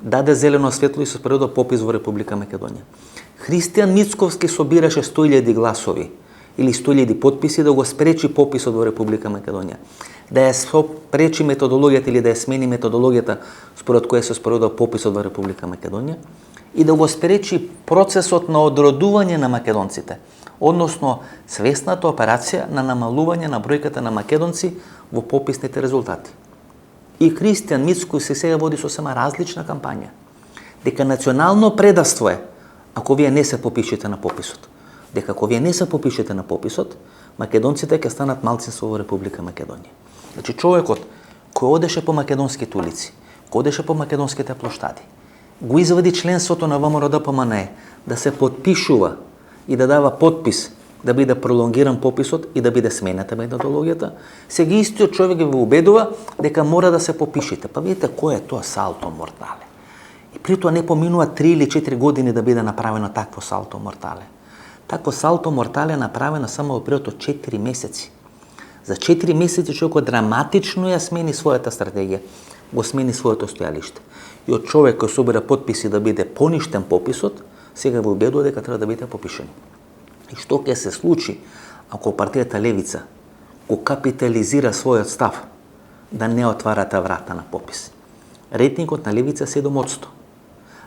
даде зелено светло и се спроведе попис во Република Македонија. Христијан Мицковски собираше 100.000 гласови или 100.000 потписи да го спречи пописот во Република Македонија. Да ја спречи методологијата или да ја смени методологијата според која се спроведе пописот во Република Македонија и да го спречи процесот на одродување на македонците, односно свесната операција на намалување на бројката на македонци во пописните резултати. И Христијан Мицковски сега води сосема различна кампања, дека национално предавство е ако вие не се попишете на пописот. Дека ако вие не се попишете на пописот, македонците ќе станат малцинство во Република Македонија. Значи човекот кој одеше по македонските улици, кој одеше по македонските плоштади, го извади членството на ВМРО-ДПМНЕ да се подпишува и да дава подпис да биде пролонгиран пописот и да биде смената методологијата, сега истиот човек ви убедува дека мора да се попишете. Па видите кој е тоа салто мортале. И при тоа не поминува 3 или 4 години да биде направено такво салто мортале. Такво салто мортале е направено само во период од 4 месеци. За 4 месеци човекот драматично ја смени својата стратегија, го смени своето стојалиште. И од човек кој собира подписи да биде поништен пописот, сега ви убедува дека треба да биде попишени. И што ќе се случи ако партијата Левица го капитализира својот став да не отварата врата на попис? Рейтингот на Левица 7%.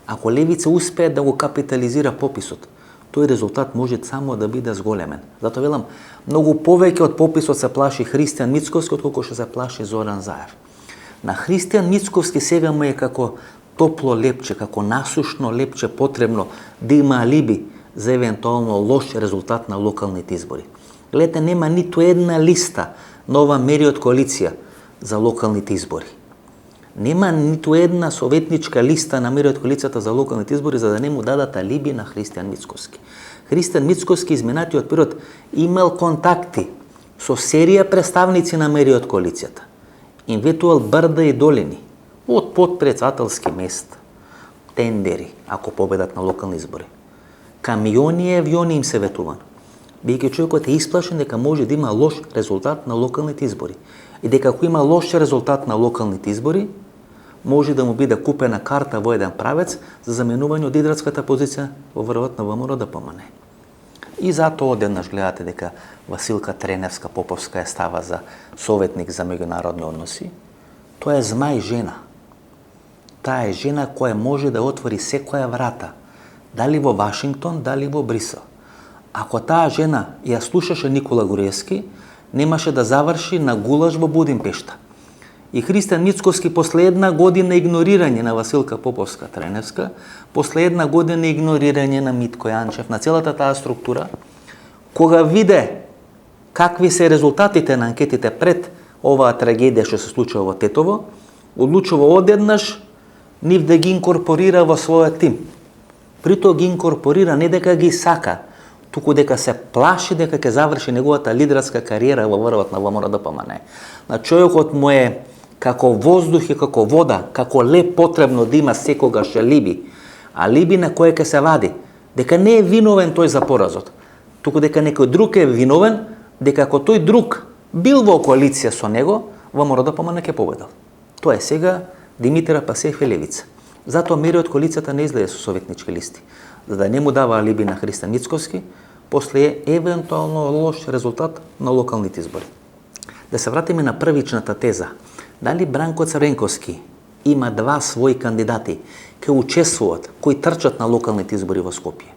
Ако Левица успее да го капитализира пописот, тој резултат може само да биде зголемен. Затоа велам, многу повеќе од пописот се плаши Христијан Мицковски отколку што се плаши Зоран Заев. На Христијан Мицковски сега му е како топло лепче, како насушно лепче потребно да има алиби за евентуално лош резултат на локалните избори. Гледате, нема ниту една листа нова Мериот коалиција за локалните избори. Нема ниту една советничка листа на Мериот коалицијата за локалните избори за да не му дадат алиби на Христијан Мицковски. Христијан Мицковски изминатиот период имал контакти со серија представници на Мериот коалицијата. Им ветувал брда и долини од подпредседателски места, тендери ако победат на локални избори. Камиони и авиони им се ветуван. Бидејќи човекот е исплашен дека може да има лош резултат на локалните избори. И дека ако има лош резултат на локалните избори, може да му биде купена карта во еден правец за заменување од лидерската позиција во врвот на ВМРО-ДПМНЕ. И затоа одеднаш гледате дека Василка Треневска Поповска е става за советник за меѓународни односи. Тоа е змај жена. Таа е жена која може да отвори секоја врата, дали во Вашингтон, дали во Брисел. Ако таа жена ја слушаше Никола Груевски, немаше да заврши на гулаж во Будимпешта. И Христијан Мицковски после една година игнорирање на Василка Поповска Треневска, после една година игнорирање на Митко Јанчев, на целата таа структура, кога виде какви се резултатите на анкетите пред оваа трагедија што се случува во Тетово, одлучува одеднаш нив да ги инкорпорира во својот тим. Притоа ги инкорпорира не дека ги сака, туку дека се плаши дека ќе заврши неговата лидерска кариера во врвот на ВМРО-ДПМНЕ. На човекот му е како воздух и како вода, како леп потребно да има секогаш алиби, алиби на кое ќе се вади, дека не е виновен тој за поразот, туку дека некој друг е виновен, дека ако тој друг бил во коалиција со него, ВМРО-ДПМНЕ ќе победил. Тоа е сега Димитра Пасеев е левица. Затоа мери од коалицијата не излезе со советнички листи, за да не му дава алиби на Христијан Мицкоски после евентуално лош резултат на локалните избори. Да се вратиме на првичната теза. Дали Бранко Црвенковски има два своји кандидати кои учествуваат, кои трчат на локалните избори во Скопје?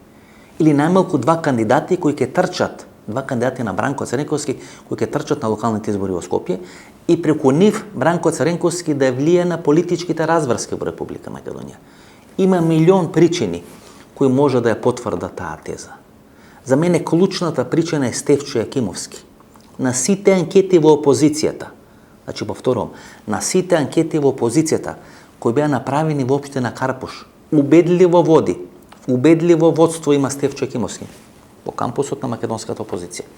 Или најмалку два кандидати кои ќе трчат, два кандидати на Бранко Црвенковски кои ќе трчат на локалните избори во Скопје и преку нив Бранко Црвенковски да влие на политичките разврски во Република Македонија? Има милион причини кои може да ја потврдат таа теза. За мене клучната причина е Стефчо Јакимовски. На сите анкети во опозицијата, значи повторувам, на сите анкети во опозицијата кои беа направени во општина Карпуш, убедливо води, убедливо водство има Стефчо Јакимовски во кампусот на македонската опозиција.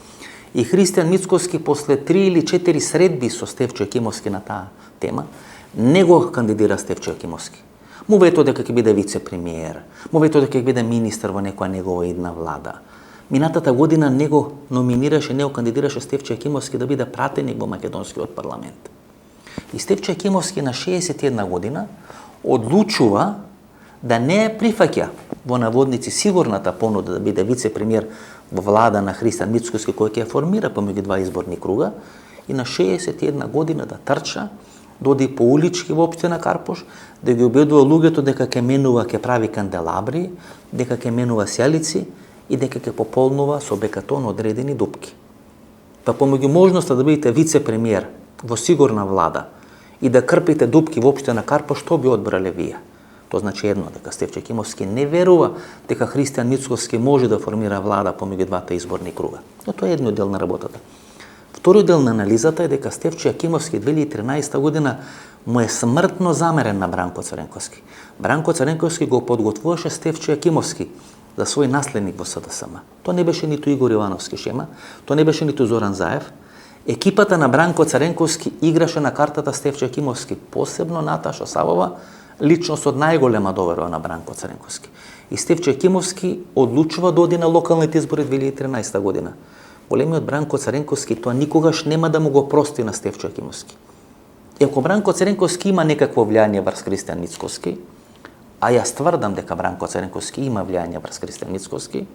И Христијан Мицкоски после 3 или 4 средби со Стефчо Јакимовски на таа тема, не го кандидира Стефчо Јакимовски. Му ветува дека ќе биде вице-премиер, му ветува дека ќе биде министер во некоја негова идна влада. Минатата година него номинираше, него кандидираше Стефчо Јакимовски да биде пратеник во македонскиот парламент. И Стефчо Јакимовски на 61 година одлучува да не ја прифаќа во наводници сигурната понуда да биде вице-премиер во влада на Христијан Мицкоски кој ќе ја формира помеѓу два изборни круга и на 61 година да трча, да оди по улички во општина Карпуш, да ги убедува луѓето дека ќе менува, ќе прави канделабри, дека ќе менува сјалици и дека ќе пополнува со бекатон одредени дупки. Па помеѓу можноста да бидете вице-премиер во сигурна влада и да крпите дупки во општина Карпуш, што би одбрале вие? Тоа значи едно, дека Стефчо Јакимовски не верува дека Христијан Мицкоски може да формира влада помеѓу двата изборни круга. Но тоа е едно дел на работата. Втори дел на анализата е дека Стефчо Јакимовски 2013 година му е смртно замерен на Бранко Црвенковски. Бранко Црвенковски го подготвуваше Стефчо Јакимовски за свој наследник во СДСМ. Тоа не беше ниту Игор Ивановски Шема, тоа не беше ниту Зоран Заев. Екипата на Бранко Црвенковски играше на картата Стефчо Јакимовски, посебно Наташа Савова, личност од најголема доверба на Бранко Црвенковски. И Стефчо Јакимовски одлучува да оди на локалните избори 2013 година. Големиот Бранко Црвенковски тоа никогаш нема да му го прости на Стефчо Јакимовски. И ако Бранко Црвенковски има некакво влијание врз Христијан Мицкоски, а јас тврдам дека Бранко Црвенковски има влијание врз Христијан Мицкоски,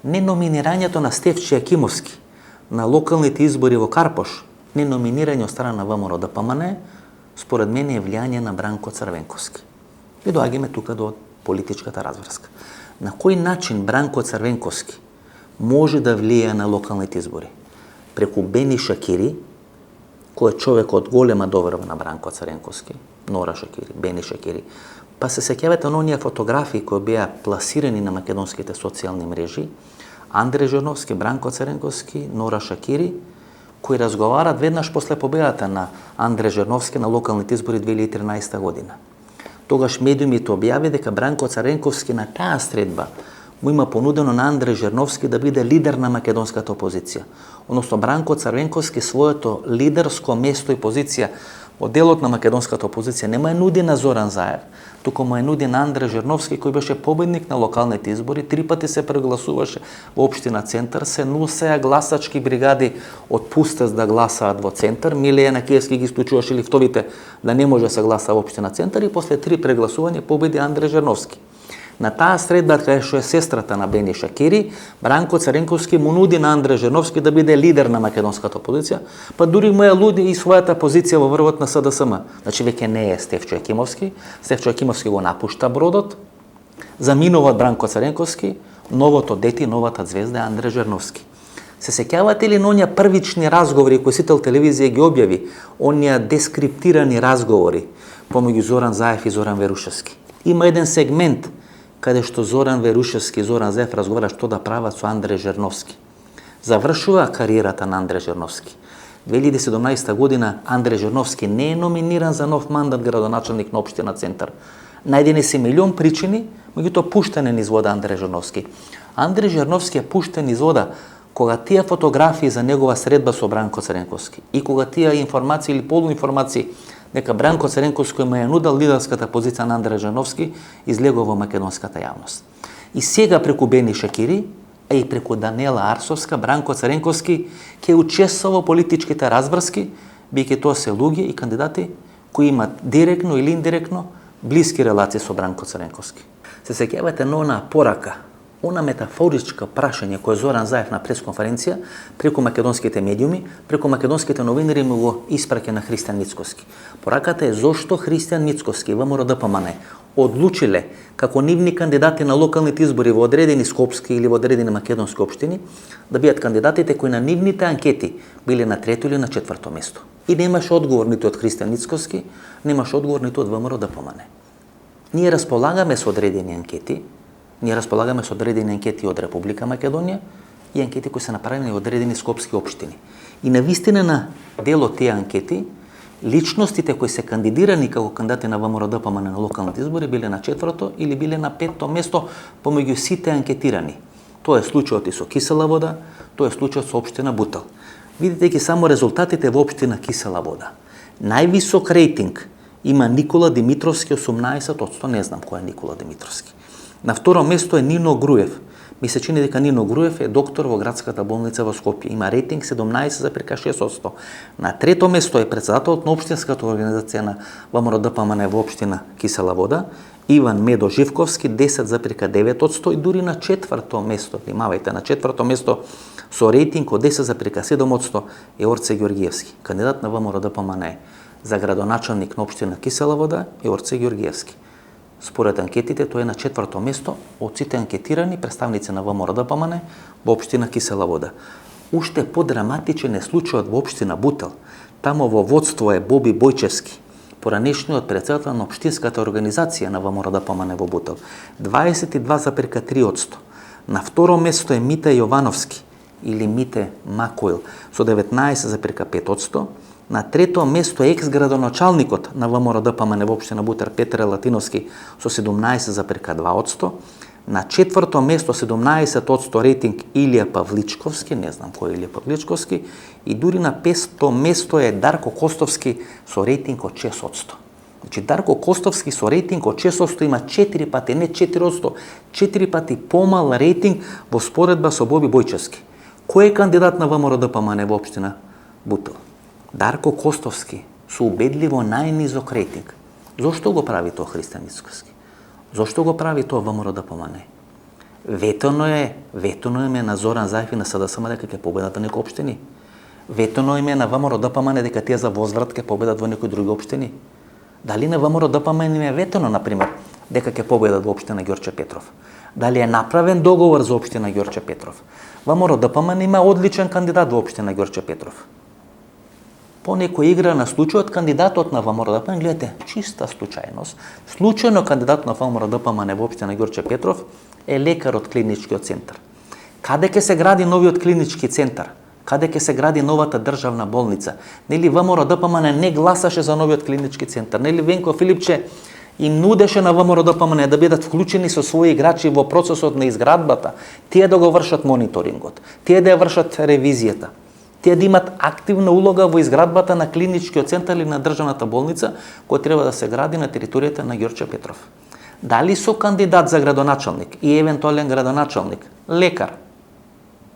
не номинирањето на Стефчо Јакимовски на локалните избори во Карпуш, не номинирање од страна на ВМРО ДПМН, според мене е влијание на Бранко Црвенковски. И доаѓаме тука до политичката разврска. На кој начин Бранко Црвенковски може да влијае на локалните избори? Преку Бени Шакири, кој е човек од голема доверба на Бранко Црвенковски, Нора Шакири, Бени Шакири. Па се сеќавате на оние фотографии кои беа пласирани на македонските социјални мрежи, Андре Жерновски, Бранко Црвенковски, Нора Шакири, кои разговарат веднаш после победата на Андре Жерновски на локалните избори 2013 година. Тогаш медиумите објави дека Бранко Црвенковски на таа средба му има понудено на Андре Жерновски да биде лидер на македонската опозиција. Односно Бранко Црвенковски своето лидерско место и позиција од делот на македонската опозиција нема ја нуди на Зоран Заев, туку му ја нуди на Андре Жерновски кој беше победник на локалните избори, 3 пати се прегласуваше во општина Центар, се носеа гласачки бригади од Пустец да гласаат во Центар, Милеја Накиевски ги исклучуваше лифтовите да не може да се гласа во општина Центар и после 3 прегласувања победи Андре Жерновски. На таа средба, кај што е сестрата на Бени Шакири, Бранко Црвенковски му нуди на Андре Жерновски да биде лидер на македонската опозиција, па дури му ја луди и својата позиција во врвот на СДСМ. Значи веќе не е Стефчо Јакимовски, Стефчо Јакимовски го напушта бродот, заминува од Бранко Црвенковски, новото дете, новата звезда е Андре Жерновски. Се сеќавате ли на оние првични разговори кои Сител телевизија ги објави, оние дескриптирани разговори помеѓу Зоран Заев и Зоран Верушевски? Има еден сегмент каде што Зоран Верушевски и Зоран Заев разговара што да прават со Андре Жерновски. Завршува кариерата на Андре Жерновски. 2017 година Андре Жерновски не е номиниран за нов мандат градоначалник на општина Центар. Најдени се милион причини, меѓутоа пуштен е низ вода Андре Жерновски. Андре Жерновски е пуштен низ вода кога тие фотографии за негова средба со Бранко Црвенковски и кога тие информации или полуинформации дека Бранко Црвенковски му ја нудел лидерската позиција на Андре Жерновски излегува во македонската јавност. И сега преку Бени Шакири, а и преку Даниела Арсовска, Бранко Црвенковски ќе учествува во политичките разврски, бидејќи тоа се луѓе и кандидати кои имат директно или индиректно блиски релации со Бранко Цренковски. Се сеќавате на онаа порака, она метафоричка прашање кое Зоран Заев на пресконференција преку македонските медиуми, преку македонските новинари му го испраќа на Христијан Мицкоски. Пораката е зошто Христијан Мицкоски и ВМРО-ДПМН одлучиле како нивни кандидати на локалните избори во одредени скопски или во одредени македонски општини да бидат кандидатите кои на нивните анкети биле на трето или на четврто место. И немаше одговор ниту од Христијан Мицкоски, немаше одговор ниту од ВМРО-ДПМН. Ние располагаме со одредени анкети, од Република Македонија и анкети кои се направени од одредени скопски општини. И на вистина на дел од тие анкети, личностите кои се кандидирани како кандидати на ВМРО-ДПМН на локалните избори биле на четврто или биле на петто место помеѓу сите анкетирани. Тоа е случајот и со Кисела Вода, тоа е случајот со општина Бутел. Видите ги само резултатите во општина Кисела Вода. Највисок рейтинг има Никола Димитровски 18%, не знам кој е Никола Димитровски. На второ место е Нино Груев. Ми се чини дека Нино Груев е доктор во градската болница во Скопје. Има рейтинг 17,6%. На трето место е председателот на општинската организација на ВМРО-ДПМН во општина Кисела Вода, Иван Медо Живковски, 10,9% и дури на четврто место, внимавајте, на четврто место со рейтинг од 10,7% е Орце Ѓоргиевски, кандидат на ВМРО-ДПМН за градоначалник на општина Кисела Вода е Орце Ѓоргиевски. Според анкетите, тој е на четврто место од сите анкетирани представници на ВМРО-ДПМН во општина Кисела Вода. Уште подраматичен е случајот во општина Бутел. Тамо во водство е Боби Бојчевски, поранешниот председател на општинската организација на ВМРО-ДПМН во Бутел, 22,3%. На второ место е Мите Јовановски или Мите Макоил со 19,5%. На трето место е екс-градоначалникот на ВМРО-ДПМН во општина Бутел Петре Латиновски со 17,2%. На четврто место 17% рейтинг Илија Павличковски, не знам кој е Илија Павличковски, и дури на песто место е Дарко Костовски со рейтинг од 6%. Значи Дарко Костовски со рейтинг од 6% има 4 пати, не 4%, 4 пати помал рейтинг во споредба со Боби Бојчевски. Кој е кандидат на ВМРО-ДПМН во општина Бутел? Дарко Костовски со убедливо најнизок рейтинг. Зошто го прави тоа Христијан Мицкоски? Зошто го прави тоа ВМРО-ДПМН? Ветено е на Зоран Заев и на СДСМ дека ќе победат во некои општини. Ветено им е на ВМРО-ДПМН дека тие за возврат ќе победат во некои други општини. Дали на ВМРО-ДПМН им е ветено, например, дека ќе победат во општина Ѓорче Петров? Дали е направен договор за општина Ѓорче Петров? ВМРО-ДПМН има одличен кандидат во општина Ѓорче Петров. По некој игра на случајот, кандидатот на ВМРО-ДПМН, гледате, чиста случајност, случајно кандидат на ВМРО-ДПМН во општина Ѓорче Петров е лекар од клиничкиот центар. Каде ќе се гради новиот клинички центар? Каде ќе се гради новата државна болница? Нели ВМРО-ДПМН не гласаше за новиот клинички центар? Нели Венко Филипче им нудеше на ВМРО-ДПМН да бидат вклучени со своји играчи во процесот на изградбата, тие да го вршат мониторингот, тие да ја вршат ревизијата, тие да имат активна улога во изградбата на клиничкиот центар или на државната болница, која треба да се гради на територијата на Ѓорче Петров. Дали со кандидат за градоначалник и евентуален градоначалник, лекар,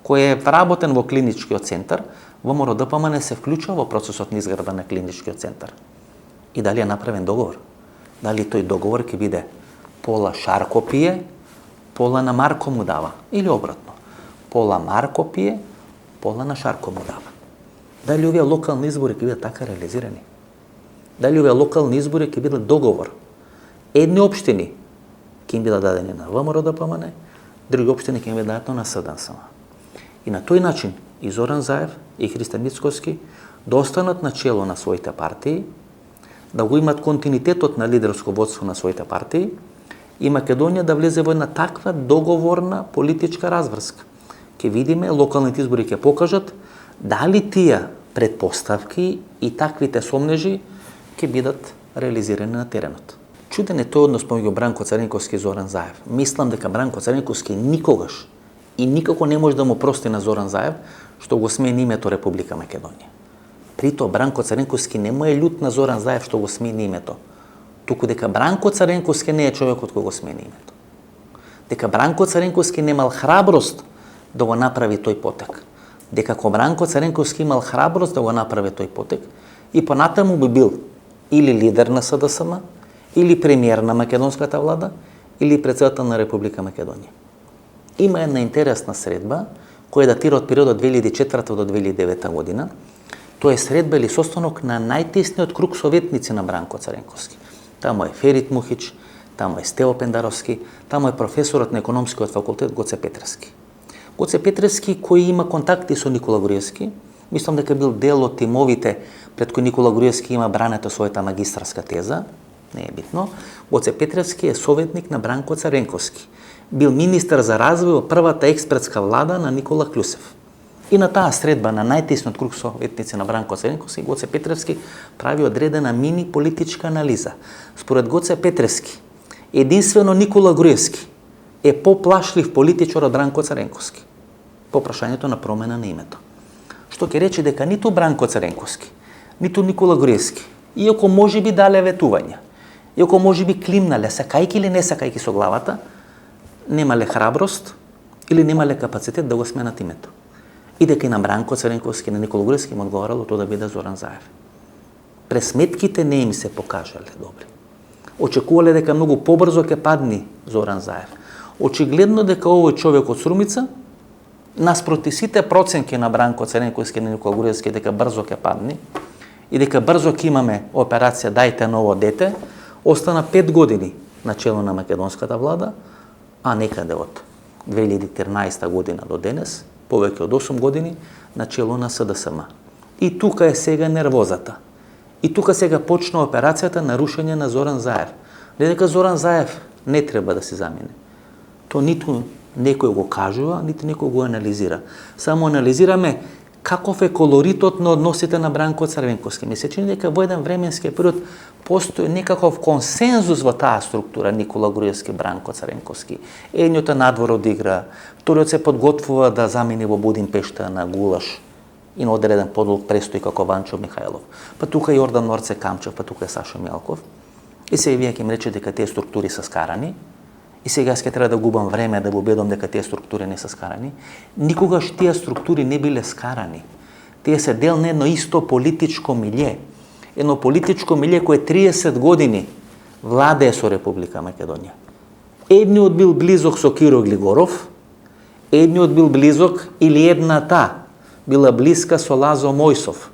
кој е вработен во клиничкиот центар, ВМРО-ДПМН се вклучува во процесот на изграда на клиничкиот центар? И дали е направен договор? Дали тој договор ќе биде пола Шарко пие, пола на Марко му дава? Или обратно? Пола Марко пие, пола на Шарко му дава? Дали овие локални избори ќе бидат така реализирани? Дали овие локални избори ќе бидат договор? Едни општини ќе им бидат дадени на ВМРО-ДПМН, други општини ќе им бидат дадени на СДСМ. И на тој начин и Зоран Заев и Христијан Мицкоски да останат на чело на своите партии, да го имат континуитетот на лидерско водство на своите партии и Македонија да влезе во една таква договорна политичка разврска. Ќе видиме, локалните избори ќе покажат дали тие предпоставки и таквите сомнежи ќе бидат реализирани на теренот. Чуден е тој однос помеѓу Бранко Цренковски и Зоран Заев. Мислам дека Бранко Цренковски никогаш и никако не може да му прости на Зоран Заев што го смени името Република Македонија. Прито Бранко Цренковски не му е љут на Зоран Заев што го смени името, туку дека Бранко Цренковски не е човекот кој го смени името. Дека Бранко Цренковски немал храброст да го направи тој потек. Дека Бранко Цренковски имал храброст да го направи тој потек и понатаму би бил или лидер на СДСМ, или премиер на македонската влада, или председател на Република Македонија. Има една интересна средба која датира од периодот 2004 до 2009 година. Тоа е средба или состанок на најтесниот круг советници на Бранко Цренковски. Таму е Ферит Мухич, таму е Стево Пендаровски, таму е професорот на економскиот факултет Гоце Петревски. Гоце Петревски кој има контакти со Никола Груевски, мислам дека бил дел од тимовите пред кој Никола Груевски има брането својата магистарска теза, не е битно. Гоце Петревски е советник на Бранко Цренковски. Бил министар за развој во првата експертска влада на Никола Клюсев. И на таа средба на најтесниот круг советници на Бранко Цренковски, Гоце Петревски прави одредена мини политичка анализа. Според Гоце Петревски, единствено Никола Груевски е поплашлив политичар од Бранко Цренковски по прашањето на промена на името. Што ќе рече дека ниту Бранко Цренковски, ниту Никола Груевски, иако може би дале ветувања, иако може би климнале, сакајки или не сакајки со главата, немале храброст или немале капацитет да го сменат името. И дека и на Бранко Цренковски и на Никола Груевски им одговарало тоа да биде Зоран Заев. Пресметките не им се покажале добри. Очекувале дека многу побрзо ќе падни Зоран Заев. Очигледно дека овој човек од Срумица, наспроти сите проценки на Бранко Цренковски и на Никола Груевски дека брзо ќе падни и дека брзо ќе имаме операција Дајте ново дете, остана 5 години на чело на македонската влада, а некаде од 2013 година до денес, повеќе од 8 години, на чело на СДСМ. И тука е сега нервозата. И тука сега почна операцијата на рушење на Зоран Заев. Не дека Зоран Заев не треба да се замине. То ниту некој го кажува, ниту некој го анализира. Само анализираме каков е колоритот на односите на Бранко Цренковски. Ми се чини дека во еден временски период постои некаков консензус во таа структура Никола Груевски, Бранко Цренковски. Едниот е надвор од игра, вториот се подготвува да замени во Будимпешта на гулаш и на одреден подолг престои како Ванчо Михајлов. Па тука е Јордан Норце Камчев, па тука е Саша Мјалков. И сега вие ќе ми речете дека тие структури се скарани. И сега ќе треба да губам време да го убедам дека тие структури не се скарани. Никогаш тие структури не биле скарани. Тие се дел на едно исто политичко милје. Едно политичко милје кое 30 години владее со Република Македонија. Едниот бил близок со Киро Глигоров, едниот бил близок или едната била блиска со Лазо Мојсов.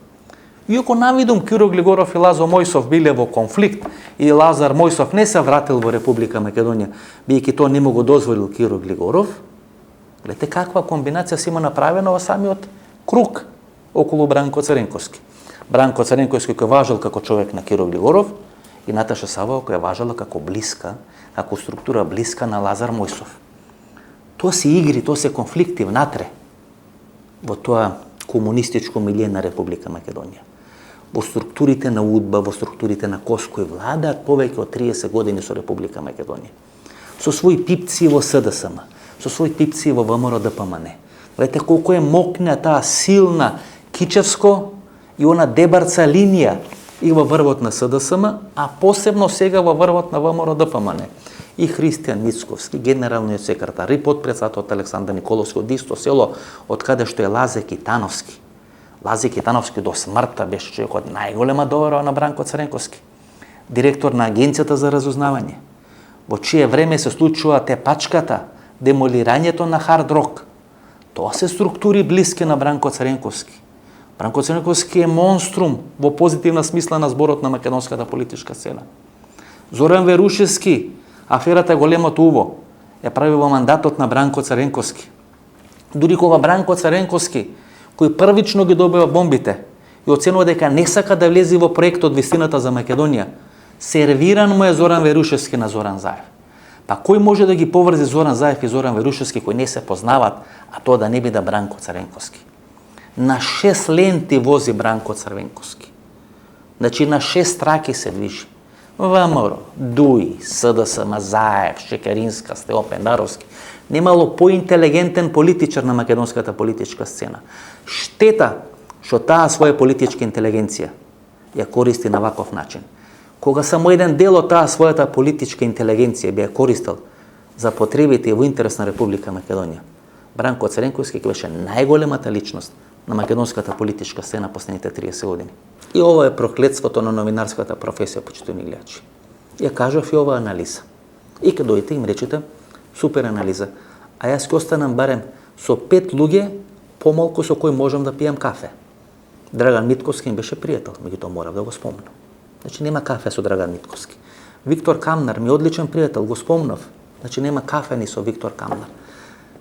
Иако навидум Киро Глигоров и Лазо Мојсов биле во конфликт и Лазар Мојсов не се вратил во Република Македонија, бијќи тоа не му го дозволил Киро Глигоров, гледате каква комбинација се има направена во самиот круг околу Бранко Цренковски. Бранко Цренковски кој важел како човек на Киро Глигоров и Наташа Савова која важела како блиска, како структура блиска на Лазар Мојсов. Тоа се игри, тоа се конфликти внатре во тоа комунистичко милје на Република Македонија. Во структурите на УДБА, во структурите на КОС кои владаат повеќе од 30 години со Република Македонија. Со своји пипци во СДСМ, со своји пипци во ВМРО ДПМН. Гледате колку е мокна таа силна кичевско и она дебарца линија и во врвот на СДСМ, а посебно сега во врвот на ВМРО ДПМН. И Христијан Мицковски, генералниот секретар, и потпредседателот Александар Николовски од исто село, од каде што е Лазе Китановски. Лазе Китановски до смртта беше човекот најголема доверба на Бранко Цренковски. Директор на Агенцијата за разузнавање. Во чие време се случува тепачката, демолирањето на Хард Рок. Тоа се структури блиски на Бранко Цренковски. Бранко Цренковски е монструм во позитивна смисла на зборот на македонската политичка сцена. Зоран Верушевски, аферата Големото уво, ја прави во мандатот на Бранко Цренковски. Дури кога Бранко Цренковски, кој првично ги добива бомбите и оценува дека не сака да влезе во проектот Вистината за Македонија, сервиран му е Зоран Верушевски на Зоран Заев. Па кој може да ги поврзе Зоран Заев и Зоран Верушевски кои не се познават, а тоа да не биде Бранко Цренковски? На 6 ленти вози Бранко Цренковски. Значи на 6 траки се движи. ВМРО, ДУИ, СДСМ, Заев, Шекеринска, Стево Пендаровски. Немало поинтелигентен политичар на македонската политичка сцена. Штета што таа своја политичка интелигенција ја користи на ваков начин. Кога само еден дел од таа својата политичка интелигенција би ја користил за потребите во интерес на Република Македонија, Бранко Цренковски ќе беше најголемата личност на македонската политичка сцена последните 30 години. И ова е проклетството на новинарската професија, почитувани гледачи. Ја кажав и ова анализа. И кога дојдете им речете, супер анализа. А јас ќе останам барем со 5 луѓе помалку со кои можам да пијам кафе. Драган Митковски им беше пријател, меѓутоа морав да го спомнам. Значи нема кафе со Драган Митковски. Виктор Камнар ми е одличен пријател, го спомнав. Значи нема кафе ни со Виктор Камнар.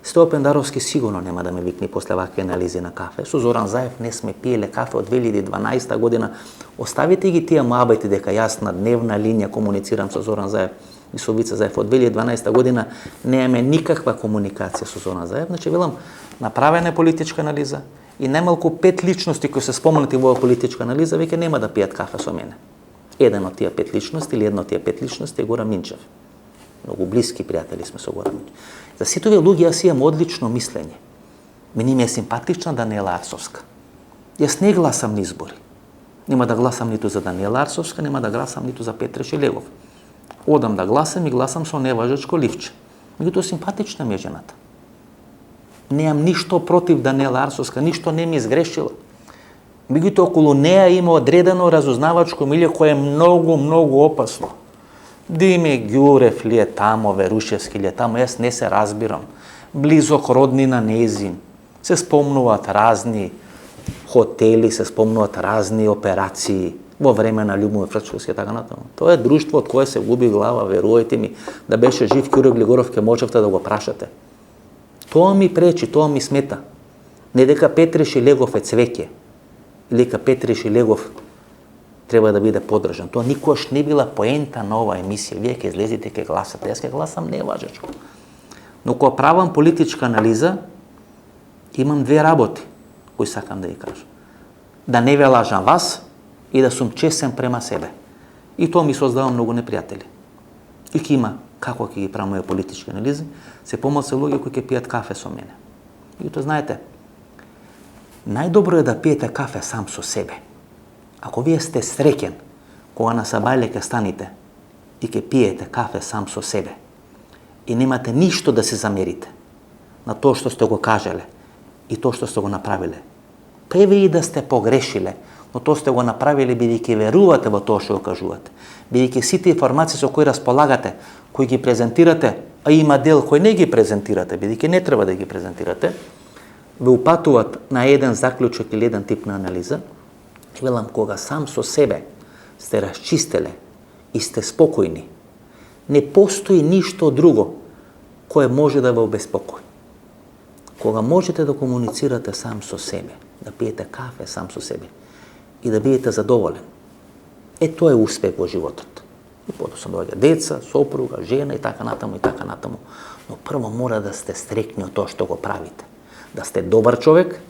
Стево Пендаровски сигурно нема да ме викне после вакви анализи на кафе. Со Зоран Заев не сме пиеле кафе од 2012 година. Оставите ги тие муабети дека јас на дневна линија комуницирам со Зоран Заев и со Вице Заев. Од 2012 година немаме никаква комуникација со Зоран Заев. Значи, велам, направена е политичка анализа и најмалку 5 личности кои се спомнати во политичка анализа веќе нема да пијат кафе со мене. Еден од тие 5 личности или една од тие 5 личности е Горан Минчев. Многу блиски пријатели сме со Горан Минчев. За сите овие луѓе јас имам одлично мислење. Мени ми е симпатична Даниела Арсовска. Јас не гласам на избори. Нема да гласам ниту за Даниела Арсовска, нема да гласам ниту за Петре Шелегов. Одам да гласам и гласам со неважачко ливче. Меѓутоа симпатична ми е жената. Немам ништо против Даниела Арсовска, ништо не ми изгрешила. Меѓутоа околу неа има одредено разузнавачко милје кое е многу опасно. Диме Ѓурев ли е тамо, Верушевски ли е тамо, јас не се разбирам. Близок роднина нејзин. Се спомнуваат разни хотели, се спомнуваат разни операции во време на Љубомир Фрчковски и така натаму. Тоа е друштво од кое се губи глава, верувајте ми, да беше жив Ѓуре Глигоров ке можевте да го прашате. Тоа ми пречи, тоа ми смета. Не дека Петре Шелегов е цвеќе, или дека Петре Шелегов треба да биде поддржан. Тоа никош не била поента на оваа емисија. Вие ќе излезете, ќе гласате. Јас ќе гласам неважачко. Но кога правам политичка анализа, имам две работи кои сакам да ја кажам. Да не ве лажам вас и да сум честен према себе. И тоа ми создава многу непријатели. И ќе има, како ќе ги правам овие политички анализи, се помал се луѓе кои ќе пијат кафе со мене. И тоа знаете, најдобро е да пиете кафе сам со себе. Ако вие сте среќен кога на сабајле ќе станете и ќе пиете кафе сам со себе и немате ништо да се замерите на тоа што сте го кажале и тоа што сте го направиле, преве и да сте погрешиле, но тоа сте го направиле бидејќи верувате во тоа што го кажувате, бидејќи сите информации со кои располагате, кои ги презентирате, а има дел кои не ги презентирате, бидејќи не треба да ги презентирате, ве упатуват на еден заклучок или еден тип на анализа. Велам, кога сам со себе сте расчистеле и сте спокојни, не постои ништо друго кое може да ве обеспокои. Кога можете да комуницирате сам со себе, да пиете кафе сам со себе и да бидете задоволен, тоа е успех во животот. И подоцна доаѓа деца, сопруга, жена и така натаму и така натаму. Но прво мора да сте стрекни од тоа што го правите. Да сте добар човек,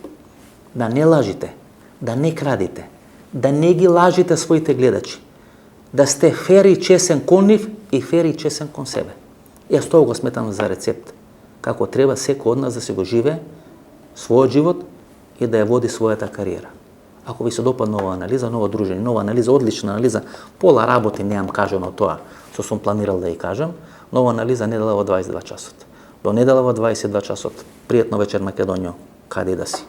да не лажите, да не крадите, да не ги лажите своите гледачи, да сте фер и чесен кон нив и фер и чесен кон себе. Јас тоа го сметам за рецепт, како треба секој од нас да се го живее својот живот и да ја води својата кариера. Ако ви се допадна нова анализа, нова дружење, нова анализа, одлична анализа, пола работи немам кажано тоа што сум планирал да ја кажам, нова анализа недела во 22 часот. До недела во 22 часот. Пријатно вечер, Македонијо, каде да си.